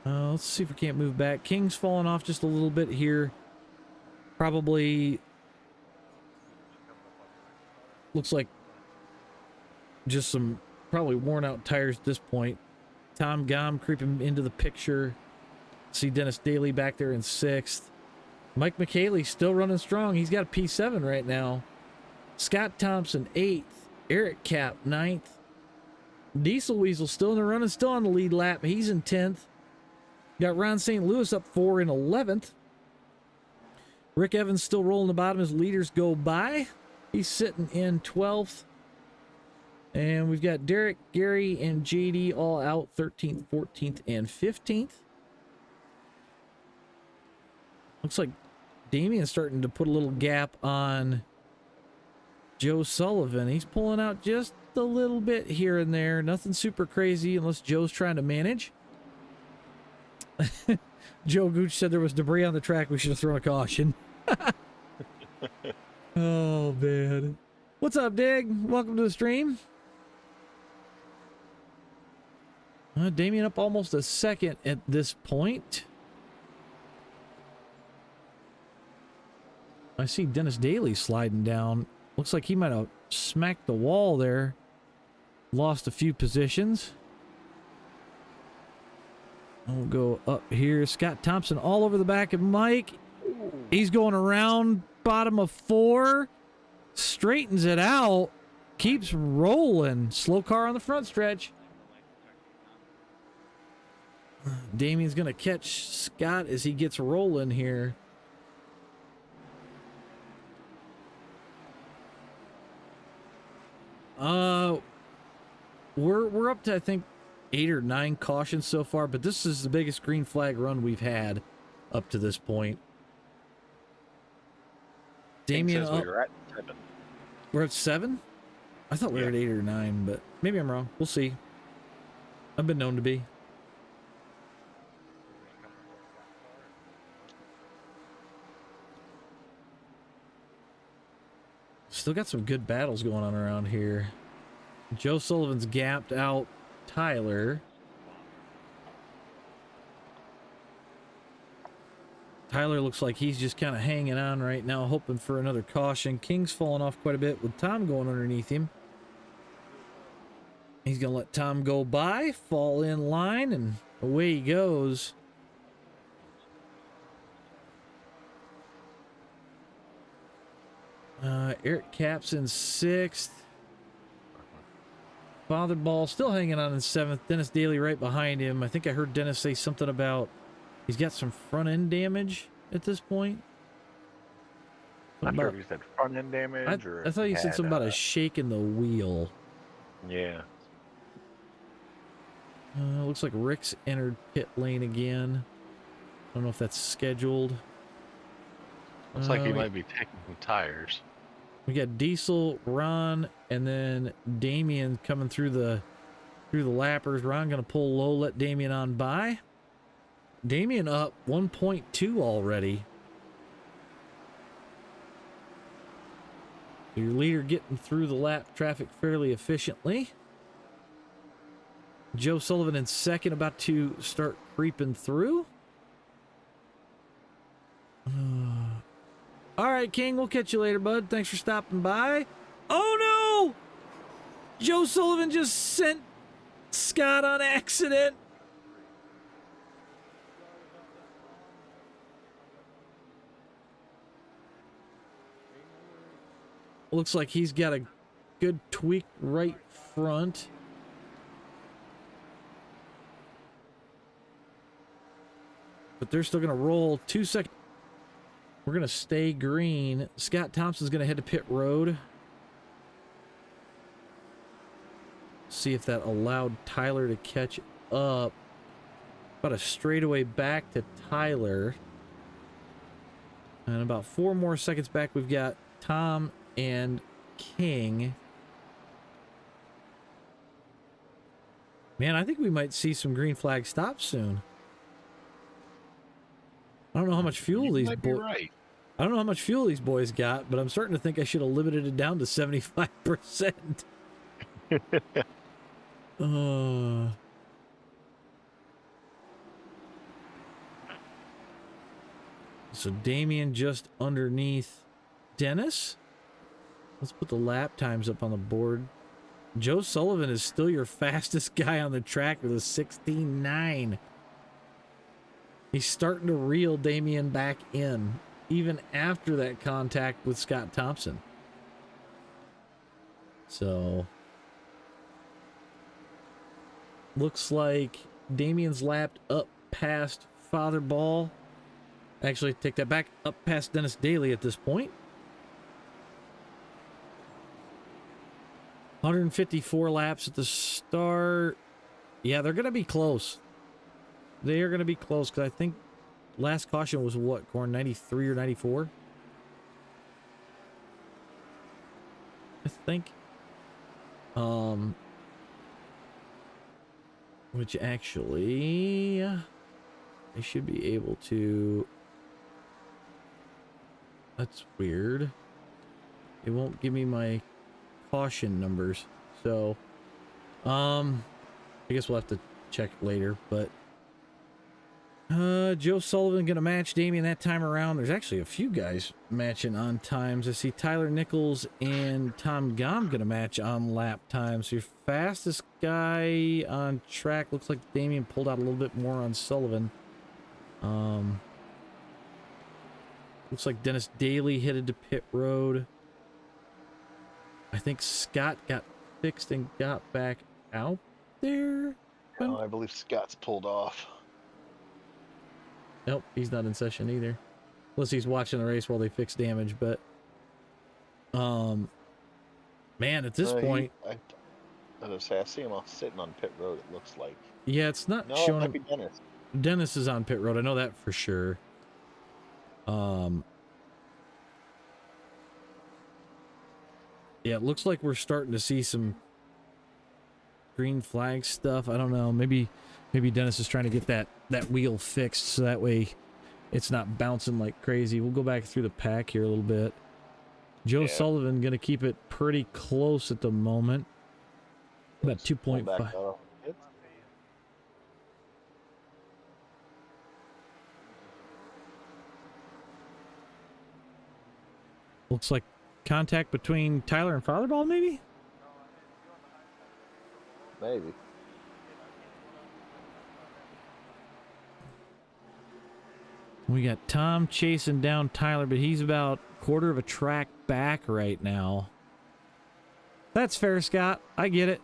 Let's see if we can't move back. King's falling off just a little bit here. Probably looks like just some probably worn out tires at this point. Tom Gom creeping into the picture. See Dennis Daly back there in 6th. Mike McKaylee still running strong. He's got a P7 right now. Scott Thompson 8th. Eric Cap 9th. Diesel Weasel still in the running, still on the lead lap. He's in 10th. Got Ron St. Louis up 4 in 11th. Rick Evans still rolling the bottom as leaders go by. He's sitting in 12th. And we've got Derek, Gary, and JD all out 13th, 14th, and 15th. Looks like Damian's starting to put a little gap on Joe Sullivan. He's pulling out just a little bit here and there. Nothing super crazy unless Joe's trying to manage. Joe Gooch said there was debris on the track. We should have thrown a caution. Oh, man. What's up, Dig? Welcome to the stream. Damian up almost a second at this point. I see Dennis Daly sliding down. Looks like he might have smacked the wall there. Lost a few positions. We'll go up here. Scott Thompson all over the back of Mike. He's going around bottom of 4. Straightens it out. Keeps rolling. Slow car on the front stretch. Damian's going to catch Scott as he gets rolling here. We're up to, I think, 8 or 9 cautions so far, but this is the biggest green flag run we've had up to this point. Damian up. We're at 7. We're at 7? I thought we were at 8 or 9, but maybe I'm wrong. We'll see. I've been known to be. Still got some good battles going on around here. Joe Sullivan's gapped out Tyler. Tyler looks like he's just kind of hanging on right now, hoping for another caution. King's falling off quite a bit with Tom going underneath him. He's going to let Tom go by, fall in line, and away he goes. Eric Cap's in 6th. Father Ball still hanging on in 7th. Dennis Daly right behind him. I think I heard Dennis say something about he's got some front end damage at this point. I'm not sure if you said front end damage or. I thought you said something about a shake in the wheel. Yeah. Looks like Rick's entered pit lane again. I don't know if that's scheduled. Looks like he might be taking some tires. We got Diesel, Ron, and then Damien coming through the lappers. Ron gonna pull low, let Damien on by. Damien up 1.2 already. Your leader getting through the lap traffic fairly efficiently. Joe Sullivan in 2nd, about to start creeping through. All right, King, we'll catch you later, bud. Thanks for stopping by. Oh, no! Joe Sullivan just sent Scott on accident. Looks like he's got a good tweak right front. But they're still going to roll 2 seconds. We're going to stay green. Scott Thompson's going to head to pit road. See if that allowed Tyler to catch up. About a straightaway back to Tyler. And about 4 more seconds back, we've got Tom and King. Man, I think we might see some green flag stops soon. I don't know how much fuel these boys. Right. I don't know how much fuel these boys got, but I'm starting to think I should have limited it down to 75%. So Damien just underneath Dennis. Let's put the lap times up on the board. Joe Sullivan is still your fastest guy on the track with a 16.9. He's starting to reel Damien back in, even after that contact with Scott Thompson. So, looks like Damien's lapped up past Father Ball. Actually, take that back, up past Dennis Daly at this point. 154 laps at the start. Yeah, they're going to be close. They are going to be close because I think last caution was what, Corn? 93 or 94? I think. Which actually, I should be able to. That's weird. It won't give me my caution numbers. So, I guess we'll have to check later, but. Joe Sullivan gonna match Damien that time around. There's actually a few guys matching on times. I see Tyler Nichols and Tom Gom gonna match on lap times. So your fastest guy on track looks like Damien pulled out a little bit more on Sullivan. Looks like Dennis Daly headed to pit road. I think Scott got fixed and got back out there. I believe Scott's pulled off. Nope, he's not in session either. Unless he's watching the race while they fix damage, but man, at this point, I see him off sitting on pit road, it looks like. Yeah, it's not showing. It might be Dennis. Dennis is on pit road. I know that for sure. Yeah, it looks like we're starting to see some green flag stuff. I don't know. Maybe Dennis is trying to get that wheel fixed so that way it's not bouncing like crazy. We'll go back through the pack here a little bit. Joe Yeah. Sullivan going to keep it pretty close at the moment. About Pull back 2.5. out of it. Looks like contact between Tyler and Fatherball, maybe? Maybe. We got Tom chasing down Tyler, but he's about a quarter of a track back right now. That's fair, Scott. I get it.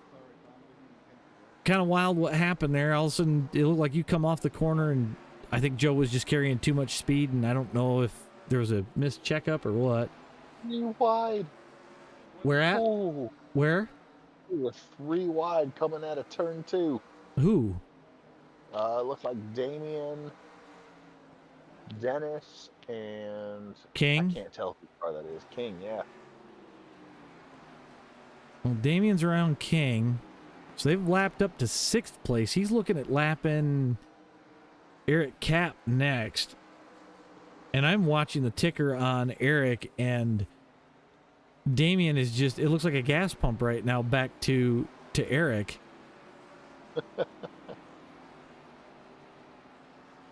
Kind of wild what happened there. All of a sudden, it looked like you come off the corner, and I think Joe was just carrying too much speed, and I don't know if there was a missed checkup or what. You wide. Where at? Oh, Where? we were 3 wide coming out of turn 2. Who? It looked like Damien, Dennis, and I King? can't tell whose car that is. King, yeah. Well, Damien's around King. So they've lapped up to 6th place. He's looking at lapping Eric Cap next. And I'm watching the ticker on Eric, and Damien is just, it looks like a gas pump right now back to Eric.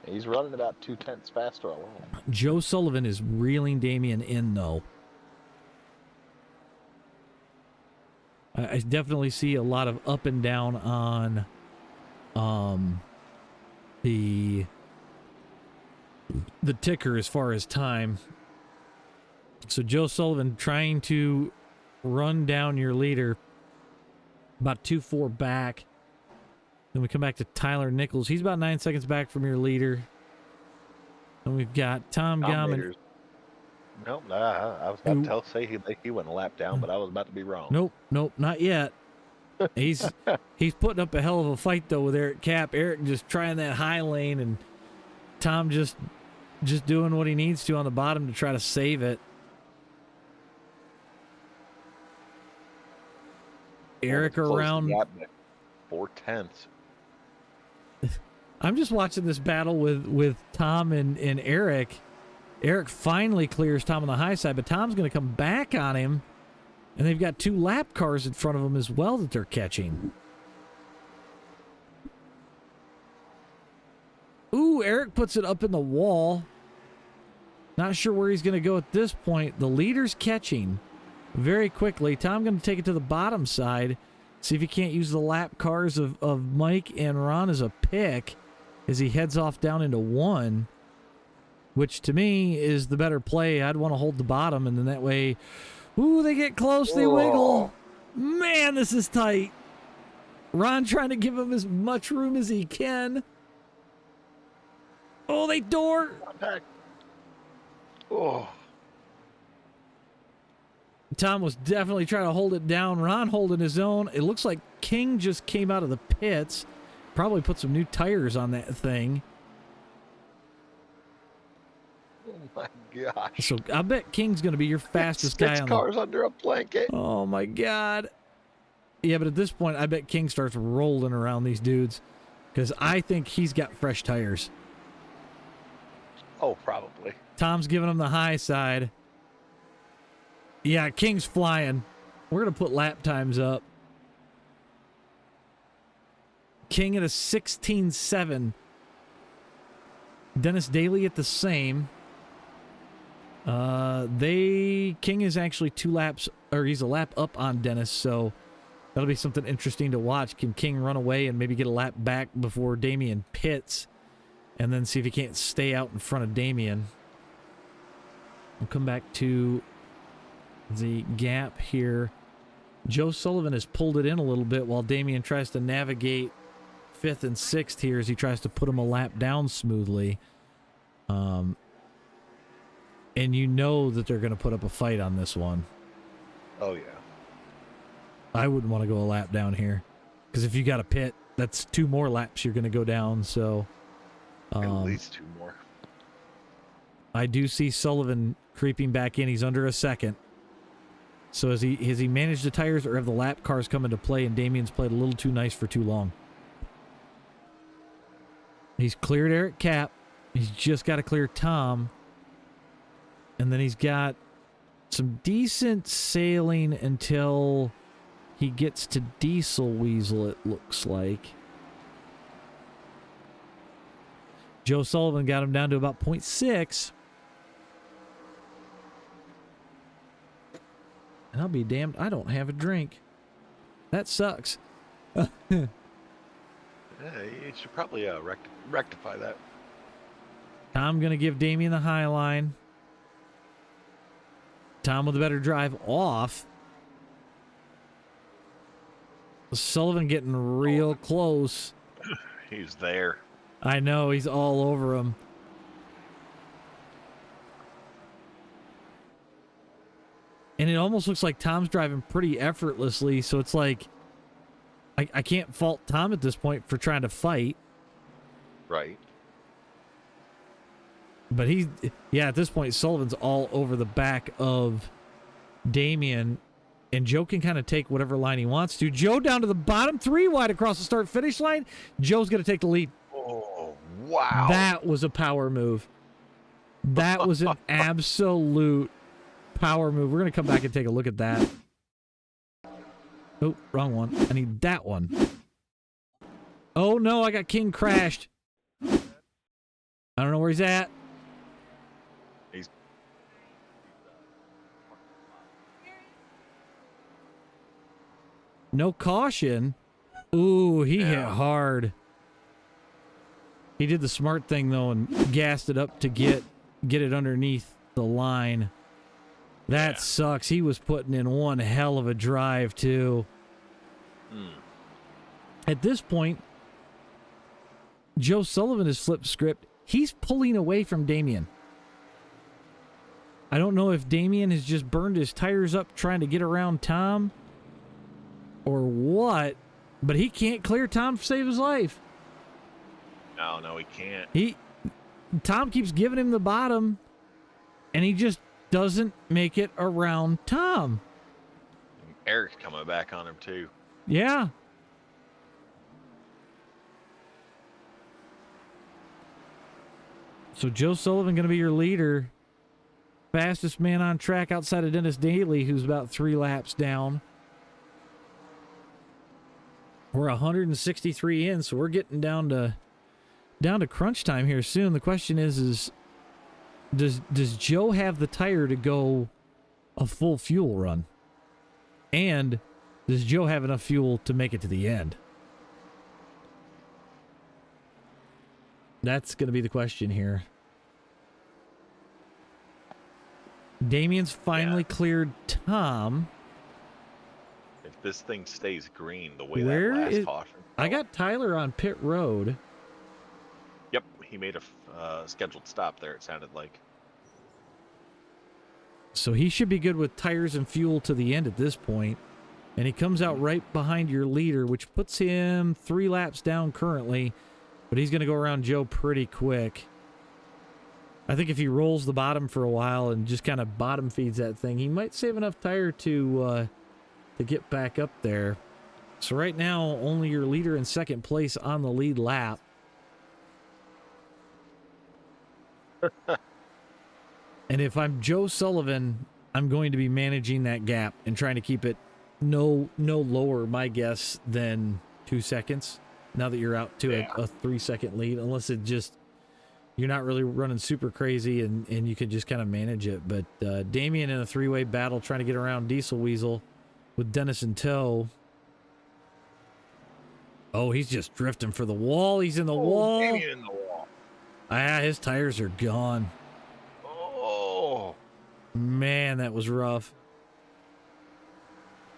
He's running about 2/10 faster alone. Joe Sullivan is reeling Damien in, though. I definitely see a lot of up and down on the ticker as far as time. So Joe Sullivan trying to run down your leader, about 2-4 back. Then we come back to Tyler Nichols. He's about 9 seconds back from your leader. And we've got Tom Gauman. Dominators. Nope, I was about to say he went a lap down, but I was about to be wrong. Nope, not yet. He's putting up a hell of a fight though with Eric Cap. Eric just trying that high lane, and Tom just doing what he needs to on the bottom to try to save it. Eric around 4/10. I'm just watching this battle with Tom and Eric. Eric finally clears Tom on the high side, but Tom's going to come back on him, and they've got 2 lap cars in front of them as well that they're catching. Ooh, Eric puts it up in the wall. Not sure where he's going to go at this point. The leader's catching very quickly. Tom going to take it to the bottom side. See if he can't use the lap cars of Mike and Ron as a pick as he heads off down into 1, which to me is the better play. I'd want to hold the bottom, and then that way, ooh, they get close, they wiggle. Man, this is tight. Ron trying to give him as much room as he can. Oh, they door. Contact. Oh. Tom was definitely trying to hold it down. Ron holding his own. It looks like King just came out of the pits. Probably put some new tires on that thing. Oh my gosh. So I bet King's going to be your fastest guy 6 on cars under a blanket. Oh my God. Yeah, but at this point, I bet King starts rolling around these dudes because I think he's got fresh tires. Oh, probably. Tom's giving him the high side. Yeah, King's flying. We're going to put lap times up. King at a 16.7. Dennis Daly at the same. King is actually 2 laps, or he's a lap up on Dennis, so that'll be something interesting to watch. Can King run away and maybe get a lap back before Damien pits, and then see if he can't stay out in front of Damien? We'll come back to the gap here. Joe Sullivan has pulled it in a little bit while Damien tries to navigate 5th and 6th here as he tries to put him a lap down smoothly. And you know that they're going to put up a fight on this one. Oh, yeah. I wouldn't want to go a lap down here, because if you got a pit, that's 2 more laps you're going to go down. So At least 2 more. I do see Sullivan creeping back in. He's under a second. So has he managed the tires, or have the lap cars come into play and Damien's played a little too nice for too long? He's cleared Eric Cap. He's just got to clear Tom. And then he's got some decent sailing until he gets to Diesel Weasel, it looks like. Joe Sullivan got him down to about 0.6. And I'll be damned, I don't have a drink. That sucks. Yeah, you should probably rectify that. Tom going to give Damien the high line. Tom with a better drive off. Sullivan getting real close. He's there. I know, he's all over him. And it almost looks like Tom's driving pretty effortlessly, so it's like I can't fault Tom at this point for trying to fight. Right. But at this point, Sullivan's all over the back of Damien, and Joe can kind of take whatever line he wants to. Joe down to the bottom, 3 wide across the start-finish line. Joe's going to take the lead. Oh, wow. That was a power move. That was an absolute power move. We're going to come back and take a look at that. Oh, wrong one. I need that one. Oh, no, I got King crashed. I don't know where he's at. No caution. Ooh, he hit hard. He did the smart thing, though, and gassed it up to get it underneath the line. That sucks. He was putting in one hell of a drive, too. At this point, Joe Sullivan has flipped script. He's pulling away from Damien. I don't know if Damien has just burned his tires up trying to get around Tom or what, but he can't clear Tom to save his life. No, he can't. Tom keeps giving him the bottom, and he just doesn't make it around Tom. Eric's coming back on him, too. Yeah. So Joe Sullivan going to be your leader. Fastest man on track outside of Dennis Daly, who's about 3 laps down. We're 163 in, so we're getting down to crunch time here soon. The question is does Joe have the tire to go a full fuel run? And does Joe have enough fuel to make it to the end? That's going to be the question here. Damien's finally cleared Tom. If this thing stays green the way Where that last is... caution. I got Tyler on pit road. Yep, he made a scheduled stop there, it sounded like. So he should be good with tires and fuel to the end at this point. And he comes out right behind your leader, which puts him 3 laps down currently. But he's going to go around Joe pretty quick. I think if he rolls the bottom for a while and just kind of bottom feeds that thing, he might save enough tire to get back up there. So right now, only your leader in second place on the lead lap. And if I'm Joe Sullivan, I'm going to be managing that gap and trying to keep it no lower, my guess, than 2 seconds. Now that you're out to a 3-second lead, unless it just, you're not really running super crazy and you can just kind of manage it. But Damien in a 3-way battle trying to get around Diesel Weasel with Dennis in tow. Oh, he's just drifting for the wall. He's in the wall. Damien in the wall. Ah, his tires are gone. Oh. Man, that was rough.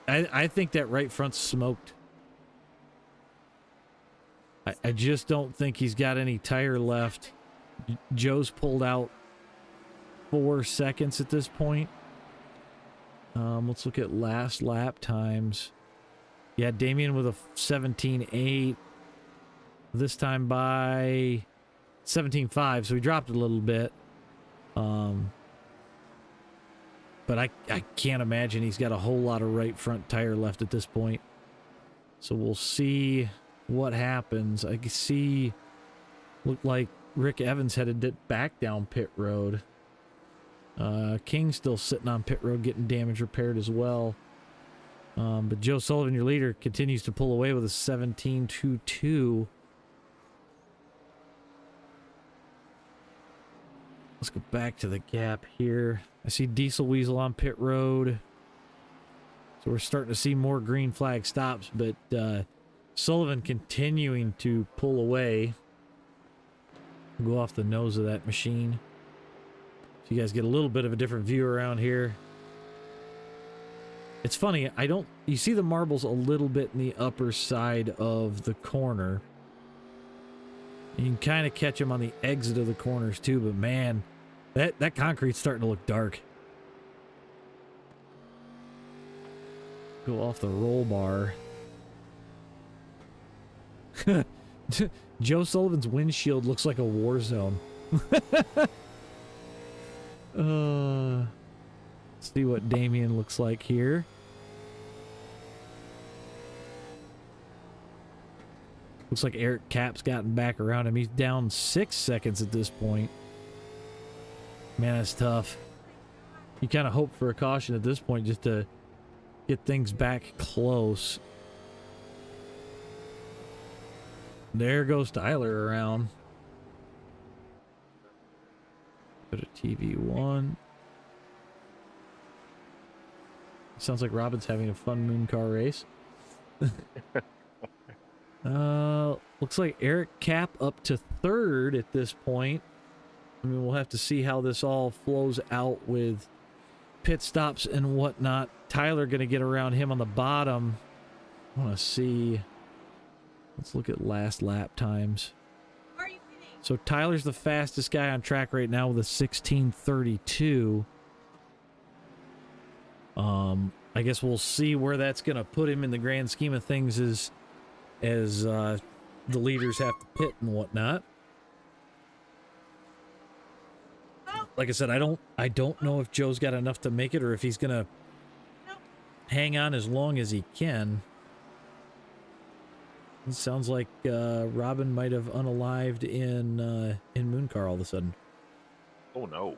I think that right front's smoked. I just don't think he's got any tire left. Joe's pulled out 4 seconds at this point. Let's look at last lap times. Yeah, Damien with a 17.8. This time by 17.5, so he dropped it a little bit. But I can't imagine he's got a whole lot of right front tire left at this point. So we'll see what happens. I can see, looked like Rick Evans headed back down pit road. King's still sitting on pit road getting damage repaired as well. But Joe Sullivan, your leader, continues to pull away with a 17.22. Let's go back to the gap here. I see Diesel Weasel on pit road. So we're starting to see more green flag stops, but Sullivan continuing to pull away. Go off the nose of that machine. So you guys get a little bit of a different view around here. It's funny, you see the marbles a little bit in the upper side of the corner. You can kind of catch them on the exit of the corners too, but man, that concrete's starting to look dark. Go off the roll bar. Joe Sullivan's windshield looks like a war zone. Let's see what Damien looks like here. Looks like Eric Cap's gotten back around him. He's down 6 seconds at this point. Man, that's tough. You kind of hope for a caution at this point just to get things back close. There goes Tyler around. Go to TV1. Sounds like Robin's having a fun moon car race. Looks like Eric Cap up to third at this point. I mean, we'll have to see how this all flows out with pit stops and whatnot. Tyler going to get around him on the bottom. I want to see. Let's look at last lap times. So Tyler's the fastest guy on track right now with a 16:32. I guess we'll see where that's going to put him in the grand scheme of things as the leaders have to pit and whatnot. Like I said, I don't know if Joe's got enough to make it or if he's going to hang on as long as he can. It sounds like Robin might have unalived in Mooncar all of a sudden. Oh no.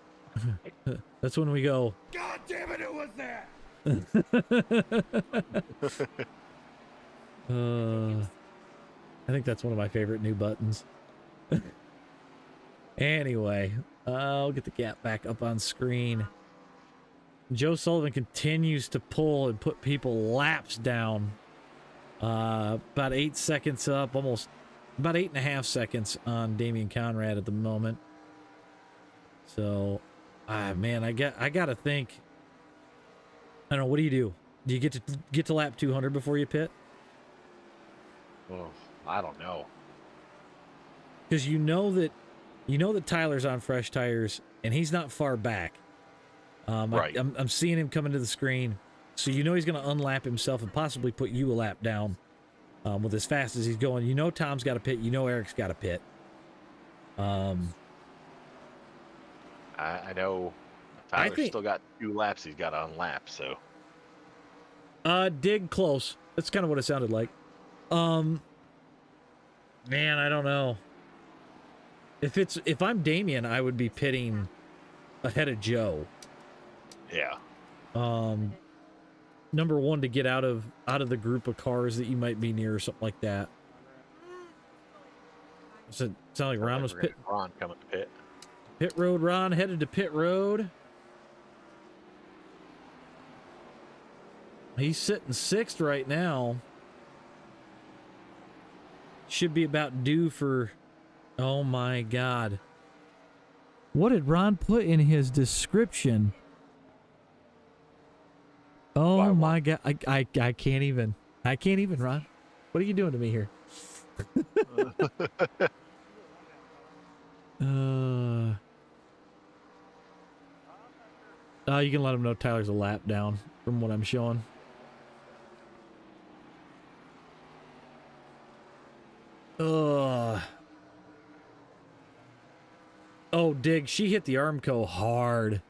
That's when we go, God damn it, who was that? I think that's one of my favorite new buttons. Anyway, I'll get the gap back up on screen. Joe Sullivan continues to pull and put people laps down. About 8 seconds up, almost about 8.5 seconds on Damian Conrad at the moment. So, man, I gotta think. I don't know. What do? Do you get to lap 200 before you pit? Oh, I don't know. Because you know that Tyler's on fresh tires and he's not far back. Right. I'm seeing him come into the screen, so you know he's going to unlap himself and possibly put you a lap down with as fast as he's going. You know Tom's got to pit. You know Eric's got to pit. I know Tyler's still got 2 laps he's got to unlap, so. Dig close. That's kind of what it sounded like. Man, I don't know. If I'm Damien, I would be pitting ahead of Joe. Yeah. Number one, to get out of the group of cars that you might be near or something like that. Does it sound like Ron was pitting? Ron coming to pit. Pit road, Ron headed to pit road. He's sitting 6th right now. Should be about due for... Oh my God. What did Ron put in his description? Oh my God. I can't even. I can't even, Ron. What are you doing to me here? You can let him know Tyler's a lap down from what I'm showing. Oh, Dig, she hit the Armco hard.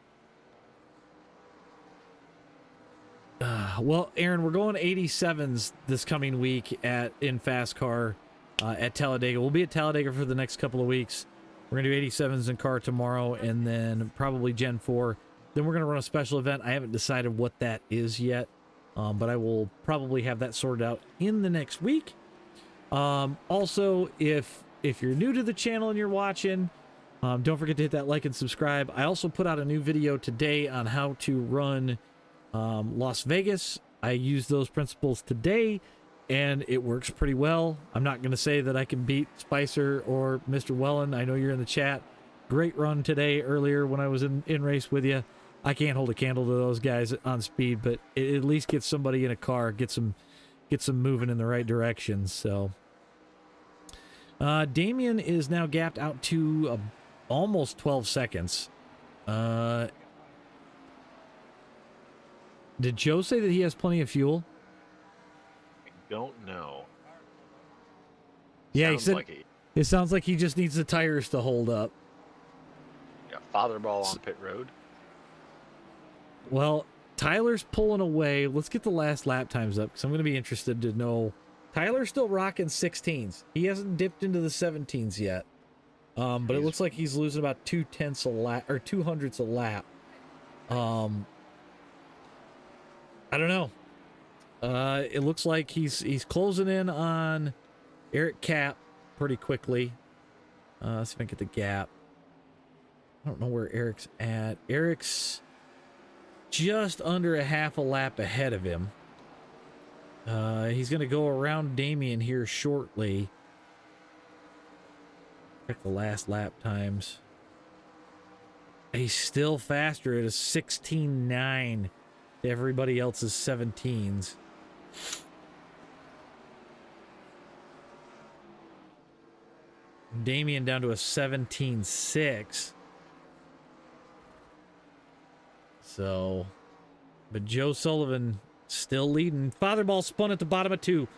Well, Aaron, we're going 87s this coming week in Fast Car at Talladega. We'll be at Talladega for the next couple of weeks. We're going to do 87s in car tomorrow, and then probably Gen 4 then we're gonna run a special event. I haven't decided what that is yet, but I will probably have that sorted out in the next week. Also, if you're new to the channel and you're watching, don't forget to hit that like and subscribe. I also put out a new video today on how to run Las Vegas. I used those principles today, and it works pretty well. I'm not going to say that I can beat Spicer or Mr. Wellen. I know you're in the chat. Great run today earlier when I was in race with you. I can't hold a candle to those guys on speed, but it at least gets somebody in a car, gets them moving in the right direction. So Damien is now gapped out to almost 12 seconds. Did Joe say that he has plenty of fuel? I don't know. Yeah, Sounds he said like it sounds like he just needs the tires to hold up. got father ball on pit road. Well, Tyler's pulling away. Let's get the last lap times up because I'm going to be interested to know. Tyler's still rocking 16s. He hasn't dipped into the 17s yet. But it looks like he's losing about 2/10 a lap or 200ths a lap. I don't know. It looks like he's closing in on Eric Cap pretty quickly. Let's see if I can get the gap. I don't know where Eric's at. Eric's just under a half a lap ahead of him. He's going to go around Damien here shortly. Check the last lap times. He's still faster at a 16.9 to everybody else's 17s. Damien down to a 17.6. So, but Joe Sullivan still leading. Fatherball spun at the bottom of 2.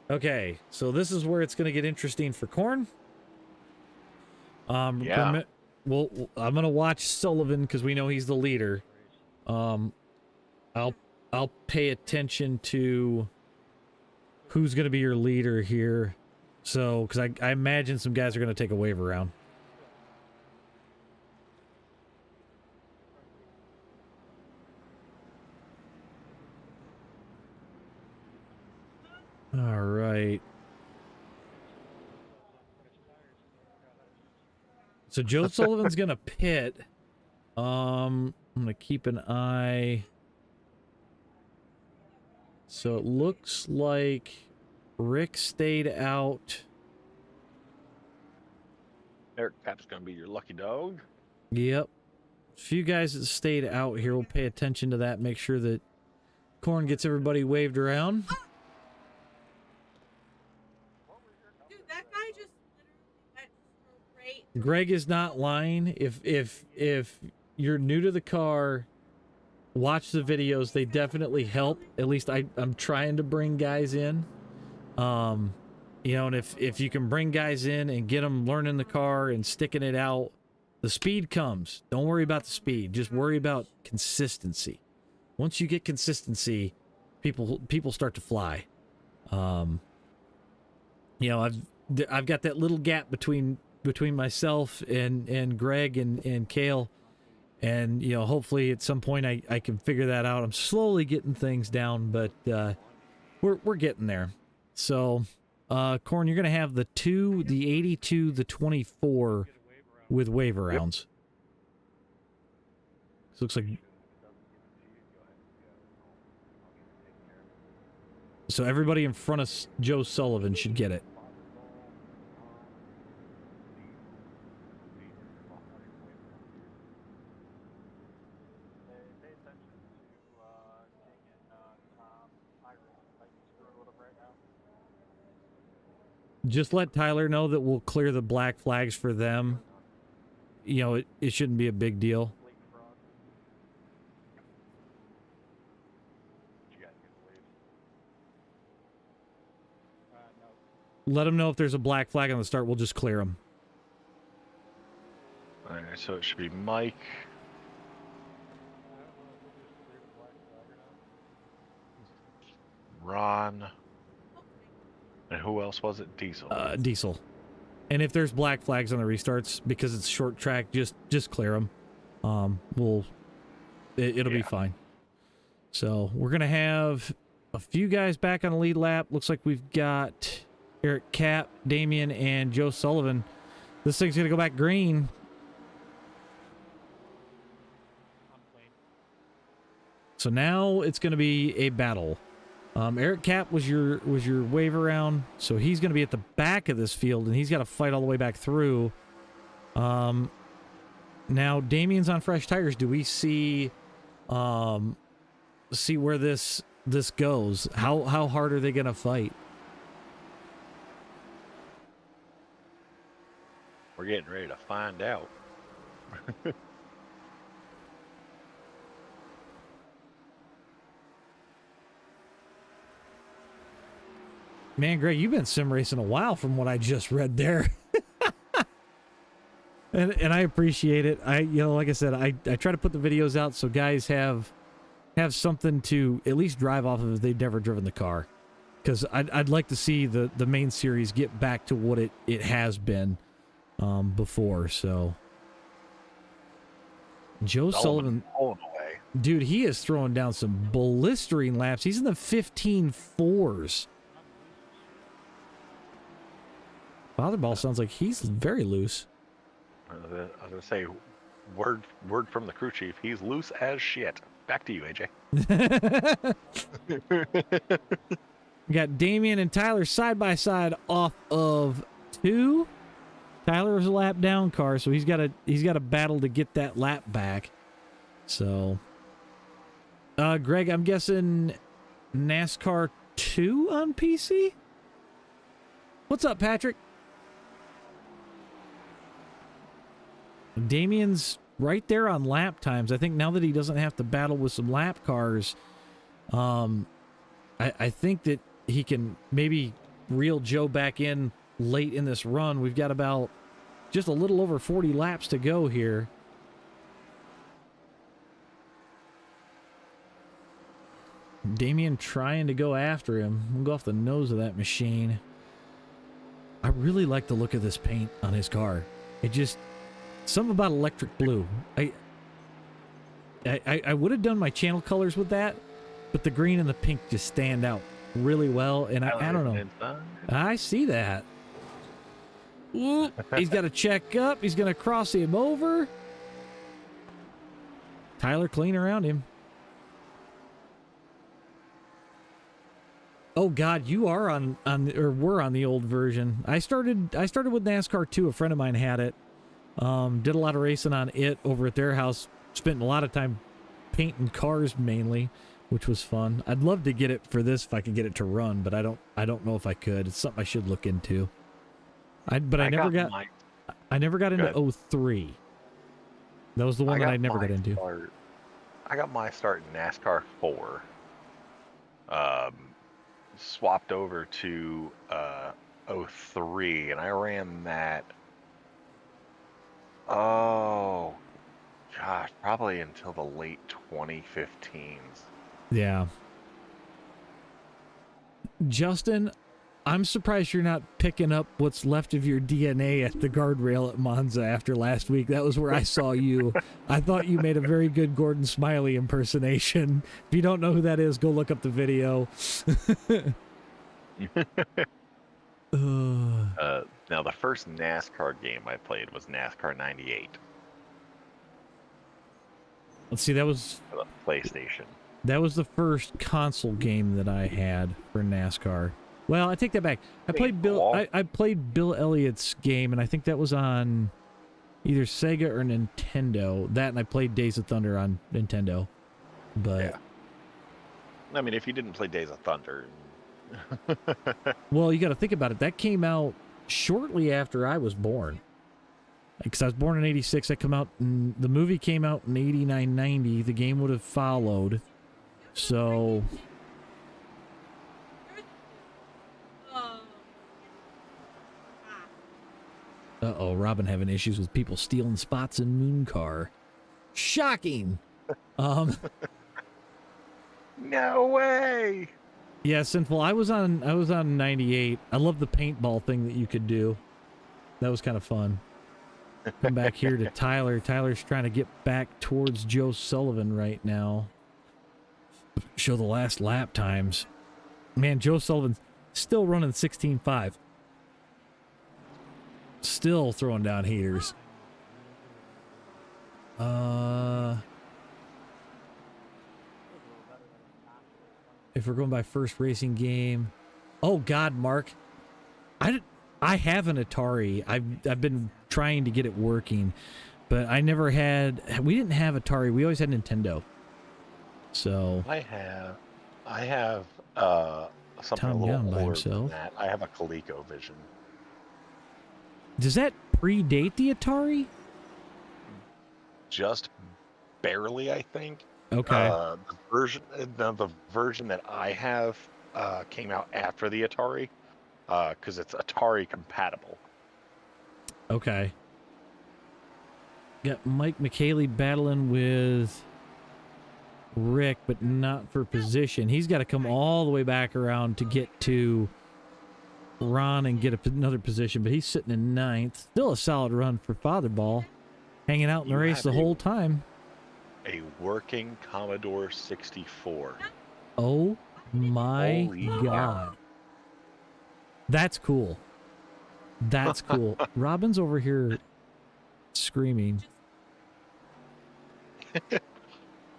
Okay, so this is where it's going to get interesting for Corn. Yeah. Well, I'm going to watch Sullivan because we know he's the leader. I'll pay attention to who's going to be your leader here. So, because I imagine some guys are going to take a wave around. All right. So Joe Sullivan's gonna pit. I'm gonna keep an eye. So it looks like Rick stayed out. Eric Cap's gonna be your lucky dog. Yep. A few guys that stayed out here. We'll pay attention to that. Make sure that Corn gets everybody waved around. Dude, that guy just literally went straight. Greg is not lying. If you're new to the car, watch the videos. They definitely help. At least I'm trying to bring guys in. You know, and if you can bring guys in and get them learning the car and sticking it out, the speed comes. Don't worry about the speed. Just worry about consistency. Once you get consistency, people start to fly. You know, I've got that little gap between myself and Greg and Kale, and you know, hopefully at some point I can figure that out. I'm slowly getting things down, but we're getting there. So Corn, you're gonna have the 2, the 82, the 24 with wave arounds. This looks like, so everybody in front of Joe Sullivan should get it. Just let Tyler know that we'll clear the black flags for them. You know, it shouldn't be a big deal. Let them know if there's a black flag on the start. We'll just clear them. All right, so it should be Mike. Ron. And who else was it? Diesel. Diesel. And if there's black flags on the restarts because it's short track, just clear them. It'll be fine. So we're gonna have a few guys back on the lead lap. Looks like we've got Eric Cap, Damian, and Joe Sullivan. This thing's gonna go back green. So now it's gonna be a battle. Eric Cap was your wave around, so he's gonna be at the back of this field, and he's got to fight all the way back through. Now Damian's on fresh tires. Do we see where this goes? How hard are they gonna fight? We're getting ready to find out. Man, Greg, you've been sim racing a while from what I just read there. and I appreciate it. Like I said, I try to put the videos out so guys have something to at least drive off of if they've never driven the car. Because I'd like to see the main series get back to what it has been before. So Joe Sullivan, dude, he is throwing down some blistering laps. He's in the 15.4s. Motherball sounds like he's very loose. I was gonna say, word from the crew chief. He's loose as shit. Back to you, AJ. We got Damian and Tyler side by side off of 2. Tyler was a lap down car, so he's got a battle to get that lap back. So, Greg, I'm guessing NASCAR 2 on PC. What's up, Patrick? Damian's right there on lap times. I think now that he doesn't have to battle with some lap cars, I think that he can maybe reel Joe back in late in this run. We've got about just a little over 40 laps to go here. Damian trying to go after him. We'll go off the nose of that machine. I really like the look of this paint on his car. It just... something about electric blue. I would have done my channel colors with that, but the green and the pink just stand out really well, and I don't know. I see that. Ooh, he's got to check up. He's going to cross him over. Tyler clean around him. Oh God, you are we're on the old version. I started with NASCAR 2. A friend of mine had it. Did a lot of racing on it over at their house. Spent a lot of time painting cars mainly, which was fun. I'd love to get it for this if I could get it to run, but I don't know if I could. It's something I should look into. I never got into 03. That was the one that I never got into. I got my start in NASCAR 4. Swapped over to 03, and I ran that. Oh, gosh, probably until the late 2015s. Yeah. Justin, I'm surprised you're not picking up what's left of your DNA at the guardrail at Monza after last week. That was where I saw you. I thought you made a very good Gordon Smiley impersonation. If you don't know who that is, go look up the video. Now, the first NASCAR game I played was NASCAR 98. Let's see, that was For the PlayStation. That was the first console game that I had for NASCAR. Well, I take that back. I played Bill Elliott's game, and I think that was on either Sega or Nintendo. That, and I played Days of Thunder on Nintendo. But yeah. I mean, if you didn't play Days of Thunder. Well, you got to think about it. That came out shortly after I was born. Because I was born in 86. I come out, and the movie came out in 89, 90. The game would have followed. So... Uh-oh, Robin having issues with people stealing spots in Moon Car. Shocking! No way! Yeah, Sinful, I was on 98. I love the paintball thing that you could do. That was kind of fun. Come back here to Tyler. Tyler's trying to get back towards Joe Sullivan right now. Show the last lap times. Man, Joe Sullivan's still running 16.5. Still throwing down heaters. If we're going by first racing game. Oh God, Mark. I have an Atari. I've been trying to get it working, but I never had. We didn't have Atari. We always had Nintendo. So I have something Tom a Young little by older than himself. that. I have a ColecoVision. Does that predate the Atari? Just barely, I think. Okay. The version that I have came out after the Atari, because it's Atari compatible. Okay. Got Mike McKaylee battling with Rick, but not for position. He's got to come all the way back around to get to Ron and get another position, but he's sitting in 9th. Still a solid run for Fatherball. Hanging out in the race the whole time. A working Commodore 64. Oh my Holy God. That's cool. That's cool. Robin's over here screaming.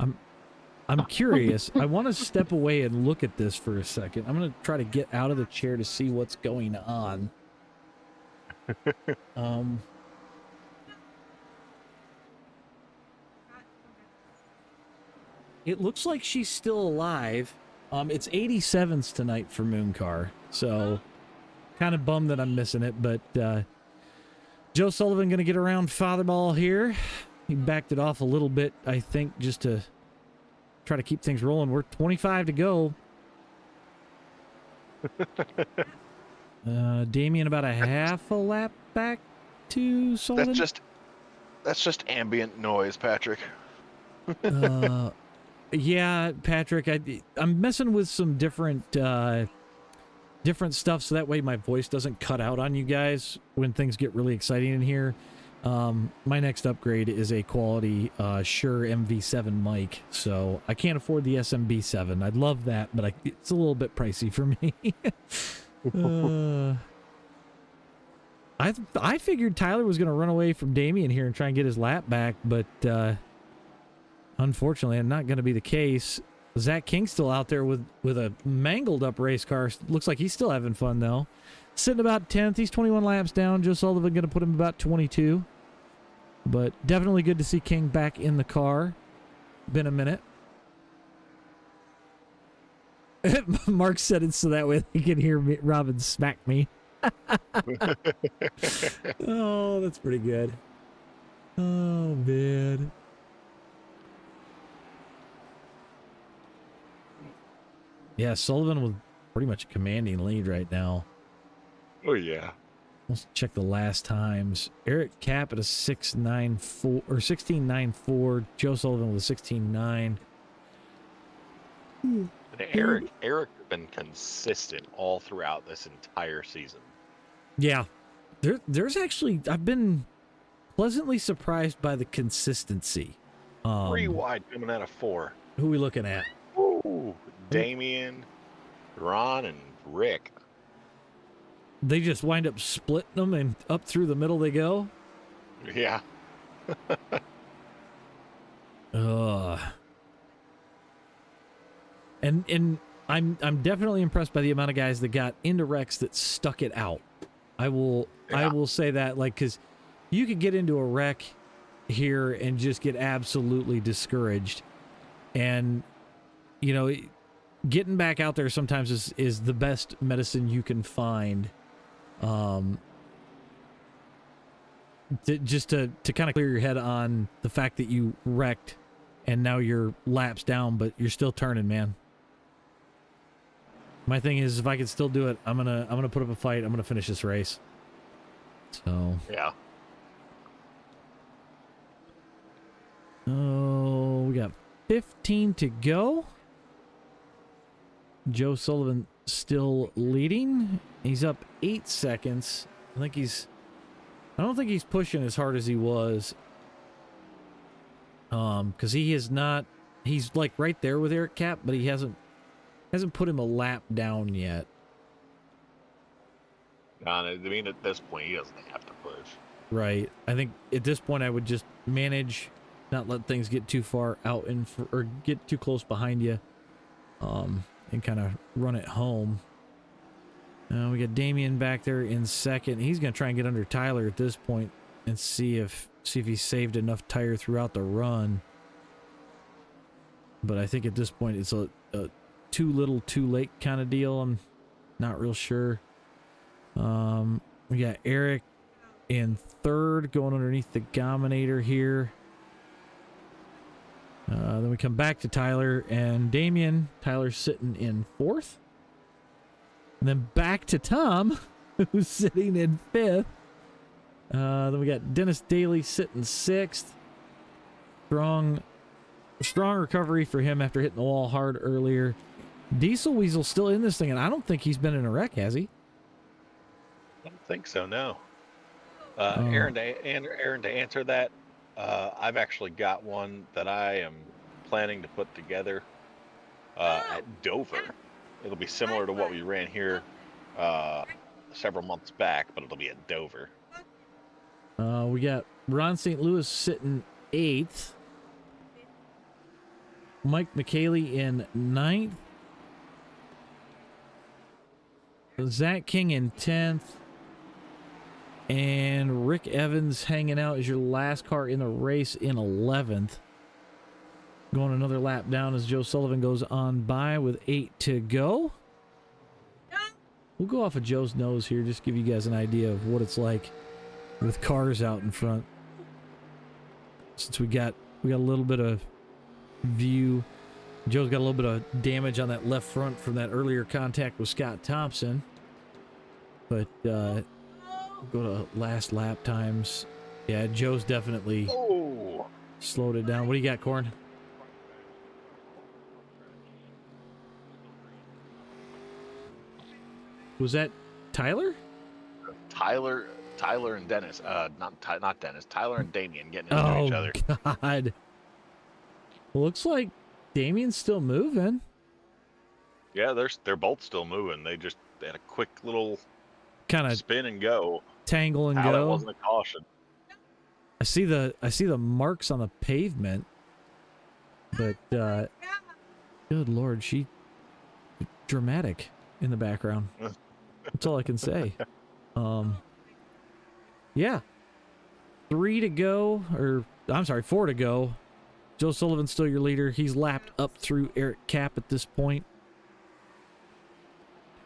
I'm curious. I want to step away and look at this for a second. I'm going to try to get out of the chair to see what's going on. It looks like she's still alive. It's 87s tonight for Mooncar, so kind of bummed that I'm missing it, but Joe Sullivan going to get around Fatherball here. He backed it off a little bit, I think, just to try to keep things rolling. We're 25 to go. Damien about a half a lap back to Sullivan. That's just ambient noise, Patrick. Yeah, Patrick, I'm messing with some different stuff so that way my voice doesn't cut out on you guys when things get really exciting in here. My next upgrade is a quality Shure MV7 mic, so I can't afford the SMB7. I'd love that, but it's a little bit pricey for me. I figured Tyler was going to run away from Damien here and try and get his lap back, but unfortunately, not going to be the case. Zach King's still out there with a mangled up race car. Looks like he's still having fun, though. Sitting about 10th. He's 21 laps down. Joe Sullivan going to put him about 22. But definitely good to see King back in the car. Been a minute. Mark said it so that way they can hear me, Robin smack me. Oh, that's pretty good. Oh, man. Yeah, Sullivan with pretty much a commanding lead right now. Oh, yeah. Let's check the last times. Eric Cap at a 6.94 or 16.94. Joe Sullivan with a 16.9. And Eric has been consistent all throughout this entire season. Yeah. There's actually, I've been pleasantly surprised by the consistency. 3 wide coming out of 4. Who are we looking at? Ooh, Damien, Ron, and Rick. They just wind up splitting them and up through the middle they go? Yeah. And I'm definitely impressed by the amount of guys that got into wrecks that stuck it out. I will say that, like, because you could get into a wreck here and just get absolutely discouraged, and you know, getting back out there sometimes is the best medicine you can find. Just to kind of clear your head on the fact that you wrecked and now you're laps down, but you're still turning, man. My thing is, if I can still do it, I'm gonna put up a fight. I'm gonna finish this race. So yeah. Oh, we got 15 to go. Joe Sullivan still leading. He's up 8 seconds. I think he's I don't think he's pushing as hard as he was. Because he is not. He's like right there with Eric Cap, but he hasn't put him a lap down yet. No, I mean, at this point, he doesn't have to push. Right. I think at this point I would just manage, not let things get too far out or get too close behind you, and kind of run it home. We got Damien back there in second. He's gonna try and get under Tyler at this point and see if he saved enough tire throughout the run. But I think at this point it's a too little, too late kind of deal. I'm not real sure. We got Eric in third, going underneath the Gominator here. Then we come back to Tyler and Damien. Tyler's sitting in fourth. And then back to Tom, who's sitting in fifth. Then we got Dennis Daly sitting sixth. Strong recovery for him after hitting the wall hard earlier. Diesel Weasel still in this thing, and I don't think he's been in a wreck, has he? I don't think so, no. Aaron, to answer that, I've actually got one that I am planning to put together at Dover. It'll be similar to what we ran here several months back, but it'll be at Dover. We got Ron St. Louis sitting eighth. Mike McKaylee in ninth. Zach King in 10th. And Rick Evans hanging out as your last car in the race in 11th. Going another lap down as Joe Sullivan goes on by with 8 to go. We'll go off of Joe's nose here, just give you guys an idea of what it's like with cars out in front. Since we got a little bit of view. Joe's got a little bit of damage on that left front from that earlier contact with Scott Thompson. But go to last lap times. Yeah, Joe's definitely slowed it down. What do you got, Corn? Was that Tyler? Tyler and Dennis. Not Dennis. Tyler and Damien getting into each other. Oh, God. Looks like Damien's still moving. Yeah, they're both still moving. They just had a quick little kind of spin and go. Tangle and How go. that wasn't a caution. I see the marks on the pavement, but good Lord, she dramatic in the background. That's all I can say. Yeah, 4 to go. Joe Sullivan's still your leader. He's lapped up through Eric Cap at this point.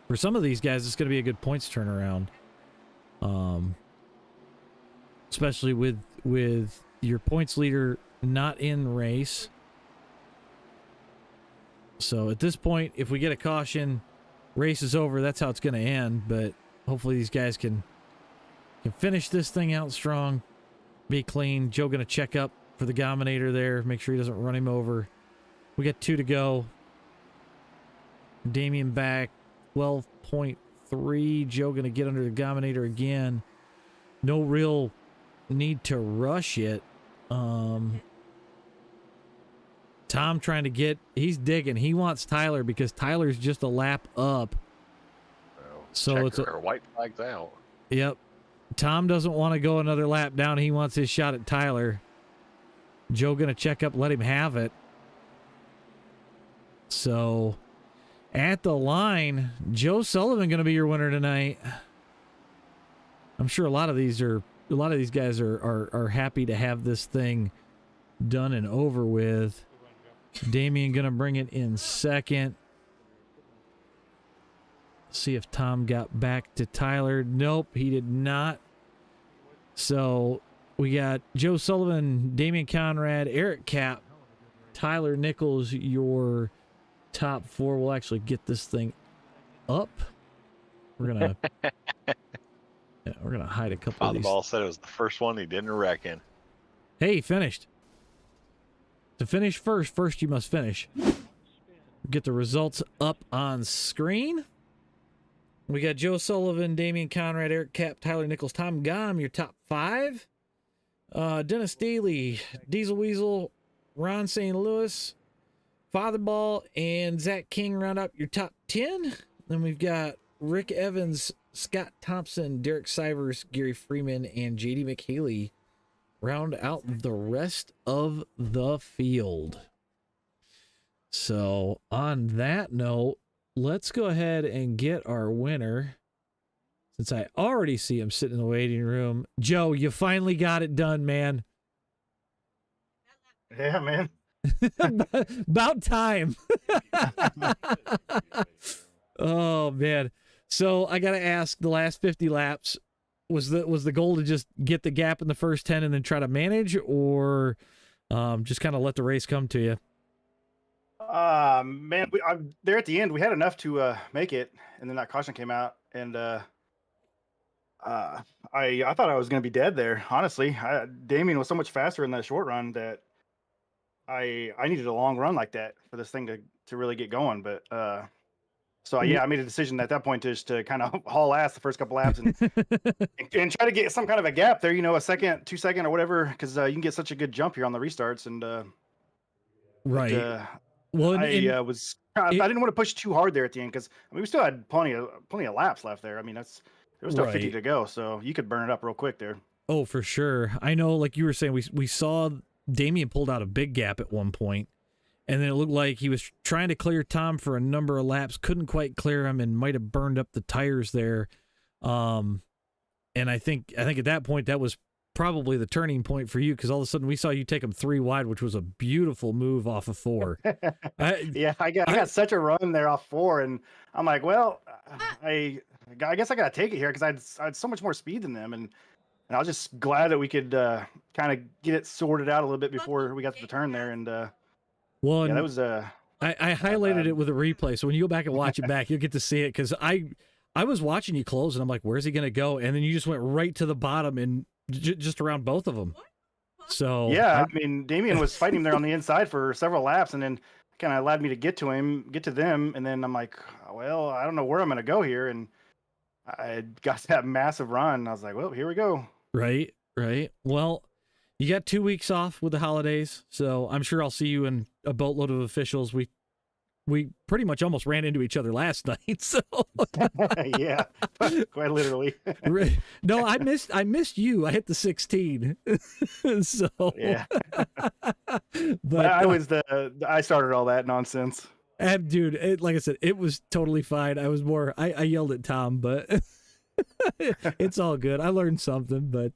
For some of these guys, it's going to be a good points turnaround. Especially with your points leader not in race. So at this point, if we get a caution, race is over. That's how it's going to end. But hopefully these guys can finish this thing out strong, be clean. Joe going to check up for the Gominator there, make sure he doesn't run him over. We got 2 to go. Damien back, 12.3. Joe going to get under the Gominator again. No real need to rush it. Tom trying to he's digging. He wants Tyler because Tyler's just a lap up. Well, so it's a white flag's out. Yep. Tom doesn't want to go another lap down. He wants his shot at Tyler. Joe going to check up, let him have it. So at the line, Joe Sullivan going to be your winner tonight. I'm sure a lot of these guys are happy to have this thing done and over with. Damien going to bring it in second. See if Tom got back to Tyler. Nope, he did not. So we got Joe Sullivan, Damian Conrad, Eric Cap, Tyler Nichols, your top 4. We'll actually get this thing up. We're gonna hide a couple of these. Ball said it was the first one he didn't reckon. Hey, he finished. To finish first you must finish. Get the results up on screen. We got Joe Sullivan, Damian Conrad, Eric Cap, Tyler Nichols, Tom Gom, your top 5. Dennis Daly, Diesel Weasel, Ron St. Louis, Father Ball, and Zach King round up your top 10. Then we've got Rick Evans, Scott Thompson, Derek Sivers, Gary Freeman, and JD McHaley round out the rest of the field. So on that note, let's go ahead and get our winner. Since I already see him sitting in the waiting room. Joe, you finally got it done, man. Yeah, man. About time. Oh, man. So I got to ask, the last 50 laps, was the goal to just get the gap in the first 10 and then try to manage, or just kind of let the race come to you? Man, there at the end, we had enough to make it, and then that caution came out, and I thought I was going to be dead there. Honestly, Damien was so much faster in that short run that I needed a long run like that for this thing to really get going. But so yeah, I made a decision at that point just to kind of haul ass the first couple laps and and try to get some kind of a gap there, a second, 2 second or whatever, because you can get such a good jump here on the restarts. And right. But, Well, I didn't want to push too hard there at the end, because we still had plenty of laps left there. I mean, there was still 50 to go, so you could burn it up real quick there. Oh, for sure. I know, like you were saying, we saw Damien pulled out a big gap at one point, and then it looked like he was trying to clear Tom for a number of laps, couldn't quite clear him, and might have burned up the tires there. And I think at that point that was probably the turning point for you, because all of a sudden we saw you take him 3 wide, which was a beautiful move off of 4. Yeah, I got such a run there off 4, and I'm like, well, I guess I gotta take it here, because I had so much more speed than them, and I was just glad that we could kind of get it sorted out a little bit before we got to the turn there. And well, yeah, that was I highlighted it with a replay, so when you go back and watch it back, you'll get to see it, because I was watching you close, and I'm like, where's he gonna go? And then you just went right to the bottom and just around both of them. So yeah, I mean, Damien was fighting him there on the inside for several laps, and then kind of allowed me to get to them, and then I'm like, well, I don't know where I'm gonna go here, and I got that massive run. I was like, well, here we go. Right. Well, you got 2 weeks off with the holidays, so I'm sure I'll see you in a boatload of officials. We pretty much almost ran into each other last night, so yeah, quite literally. No, I missed you. I hit the 16. So yeah, but I started all that nonsense. Dude, like I said, it was totally fine. I yelled at Tom, but it's all good. I learned something, but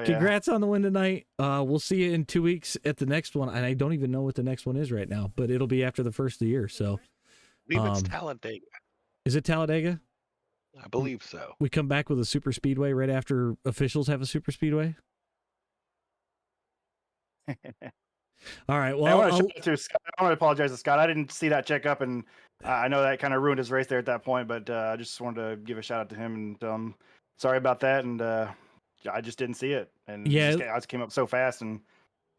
congrats on the win tonight. We'll see you in 2 weeks at the next one, and I don't even know what the next one is right now, but it'll be after the first of the year. So I believe it's Talladega. Is it Talladega? I believe so. We come back with a super speedway right after officials have a super speedway. All right. Well, I want to apologize to Scott. I didn't see that checkup, and I know that kind of ruined his race there at that point. But I just wanted to give a shout out to him and tell him sorry about that. And I just didn't see it, and I just came up so fast and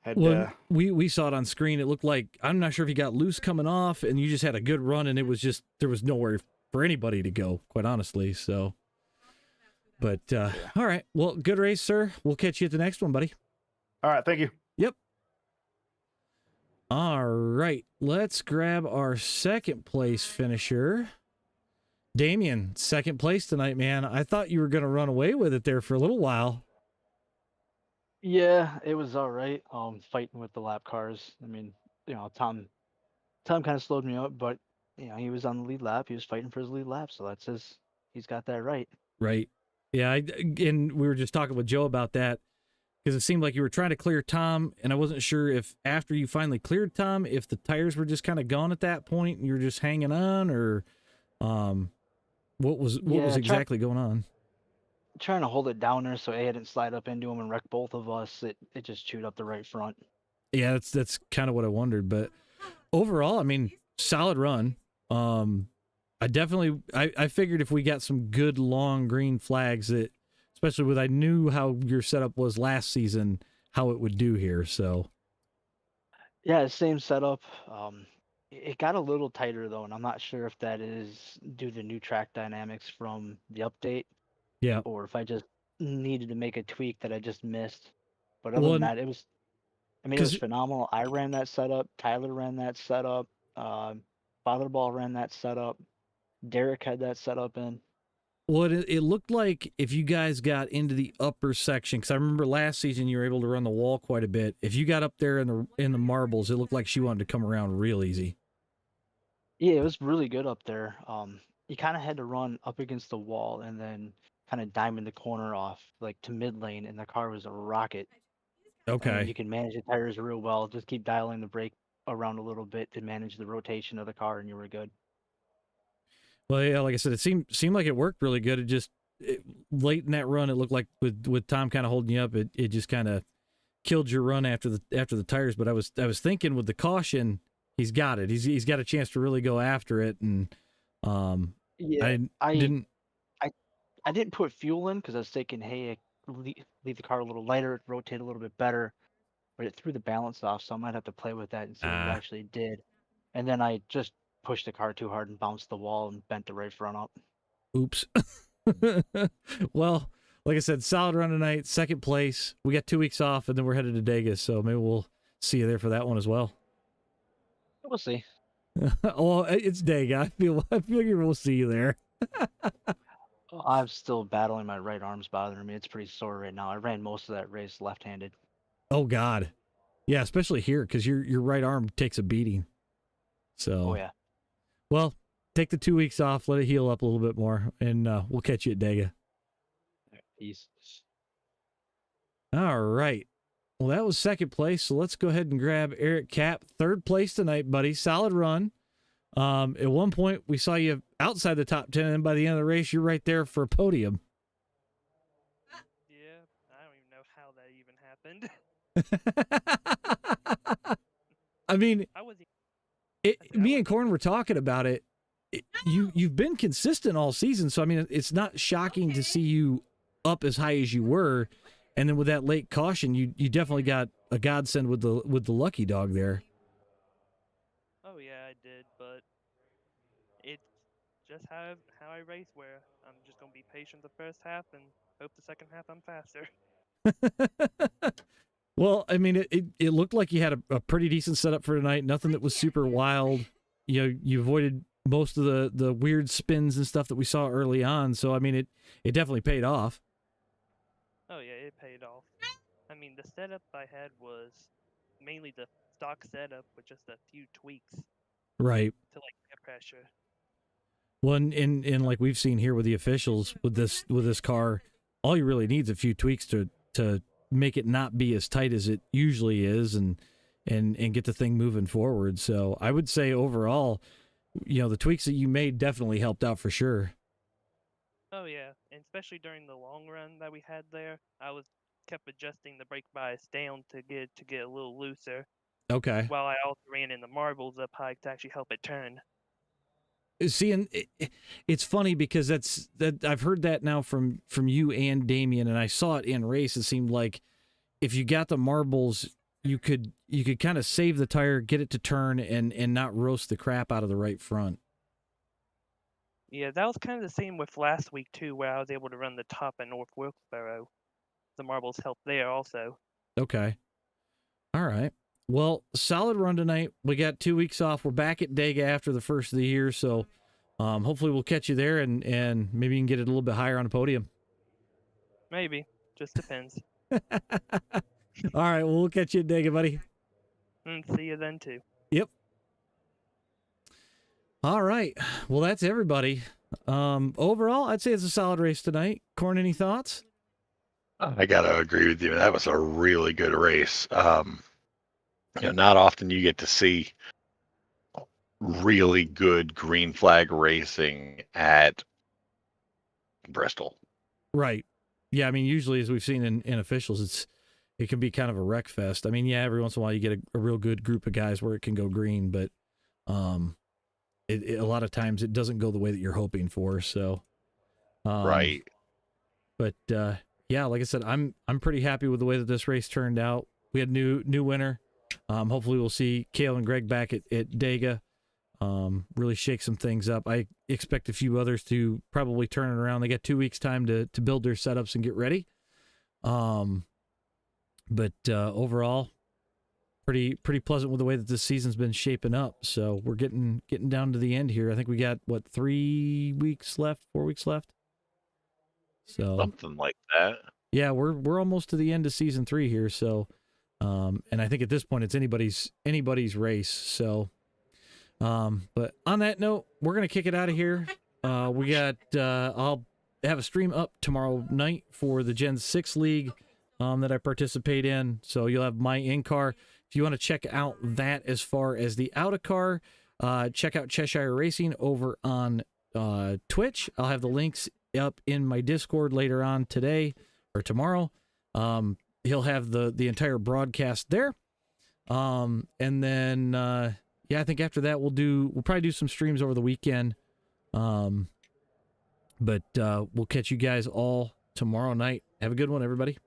had. Well, we saw it on screen. It looked like, I'm not sure if he got loose coming off, and you just had a good run, and it was just, there was nowhere for anybody to go, quite honestly. So, but all right. Well, good race, sir. We'll catch you at the next one, buddy. All right. Thank you. Yep. All right, let's grab our second place finisher. Damien, second place tonight, man. I thought you were going to run away with it there for a little while. Yeah, it was all right. Fighting with the lap cars. I mean, Tom kind of slowed me up, but he was on the lead lap. He was fighting for his lead lap, so he's got that right. Right. Yeah, and we were just talking with Joe about that, because it seemed like you were trying to clear Tom, and I wasn't sure if after you finally cleared Tom, if the tires were just kind of gone at that point and you were just hanging on, or what was exactly going on. Trying to hold it down there so A didn't slide up into him and wreck both of us. It just chewed up the right front. Yeah, that's kind of what I wondered. But overall, I mean, solid run. I figured if we got some good long green flags, that, especially with, I knew how your setup was last season, how it would do here. So yeah, same setup. It got a little tighter though, and I'm not sure if that is due to new track dynamics from the update, Yeah. or if I just needed to make a tweak that I just missed. But other than Well, that, it was. I mean, it was because phenomenal. I ran that setup. Tyler ran that setup. Botherball ran that setup. Derek had that setup in. what it looked like if you guys got into the upper section, because I remember last season you were able to run the wall quite a bit. If you got up there in the marbles, it looked like she wanted to come around real easy. Yeah, it was really good up there. You kind of had to run up against the wall and then kind of diamond the corner off, like to mid lane, and the car was a rocket. And then you Okay. can manage the tires real well. Just keep dialing the brake around a little bit to manage the rotation of the car, and you were good. Well, yeah, like I said, it seemed like it worked really good. Late in that run, it looked like with Tom kind of holding you up, it just kind of killed your run after the tires. But I was thinking with the caution, he's got it. He's got a chance to really go after it, and Yeah, I didn't. I didn't put fuel in because I was thinking, hey, leave the car a little lighter, rotate a little bit better, but it threw the balance off, so I might have to play with that and see what it actually did. And then I just pushed the car too hard and bounced the wall and bent the right front up. Oops. Well, like I said, solid run tonight, second place. We got 2 weeks off, and then we're headed to Vegas, so maybe we'll see you there for that one as well. We'll see. Oh, it's Dega. I figure we'll see you there. I'm still battling my right arm's bothering me. It's pretty sore right now. I ran most of that race left-handed. Oh God, yeah, especially here because your right arm takes a beating. So, Oh yeah. well, take the 2 weeks off, let it heal up a little bit more, and we'll catch you at Dega. Peace. All right. Well, that was second place, so let's go ahead and grab Eric Cap, third place tonight, buddy. Solid run. At one point, we saw you outside the top 10, and by the end of the race, you're right there for a podium. Yeah, I don't even know how that even happened. I mean, I was me and Corn were talking about it. You've been consistent all season, so I mean, it's not shocking to see you up as high as you were, and then with that late caution, you definitely got a godsend with the lucky dog there. Oh yeah, I did, but it's just how I race. Where I'm just gonna be patient the first half and hope the second half I'm faster. Well, I mean, it looked like you had a pretty decent setup for tonight. Nothing that was super wild. You know, you avoided most of the weird spins and stuff that we saw early on. So, I mean, it definitely paid off. Oh yeah, it paid off. I mean, the setup I had was mainly the stock setup with just a few tweaks Right. to like air pressure. Well, and like we've seen here with the officials with this car, all you really need is a few tweaks to make it not be as tight as it usually is, and get the thing moving forward. So I would say overall, you know, the tweaks that you made definitely helped out for sure. Oh yeah, and especially during the long run that we had there, I kept adjusting the brake bias down to get a little looser, Okay. while I also ran in the marbles up high to actually help it turn. See, and it's funny because that I've heard that now from you and Damien, and I saw it in race. It seemed like if you got the marbles, you could kind of save the tire, get it to turn, and not roast the crap out of the right front. Yeah, that was kind of the same with last week too, where I was able to run the top at North Wilkesboro. The marbles helped there also. Okay. All right. Well, solid run tonight. We got 2 weeks off. We're back at Dega after the first of the year, so hopefully we'll catch you there, and maybe you can get it a little bit higher on the podium. Maybe. Just depends. All right. Well, we'll catch you at Dega, buddy. And see you then too. Yep. All right. Well, that's everybody. Overall, I'd say it's a solid race tonight. Corn, any thoughts? I gotta agree with you. That was a really good race. You know, not often you get to see really good green flag racing at Bristol. Right. Yeah, I mean, usually, as we've seen in officials, it can be kind of a wreck fest. I mean, yeah, every once in a while you get a real good group of guys where it can go green, but a lot of times it doesn't go the way that you're hoping for. So, Right. But yeah, like I said, I'm pretty happy with the way that this race turned out. We had new winner. Hopefully we'll see Kale and Greg back at Dega. really shake some things up. I expect a few others to probably turn it around. They got 2 weeks time to build their setups and get ready. But overall, pretty pleasant with the way that this season's been shaping up. So we're getting down to the end here. I think we got 3 weeks left, 4 weeks left. So Something like that. yeah, we're almost to the end of season 3 here. So, and I think at this point it's anybody's race. So, but on that note, we're gonna kick it out of here. We got I'll have a stream up tomorrow night for the Gen 6 League that I participate in. So you'll have my in-car. If you want to check out that as far as the out-of-car, check out Cheshire Racing over on Twitch. I'll have the links up in my Discord later on today or tomorrow. He'll have the entire broadcast there. And then, yeah, I think after that we'll probably do some streams over the weekend. But we'll catch you guys all tomorrow night. Have a good one, everybody.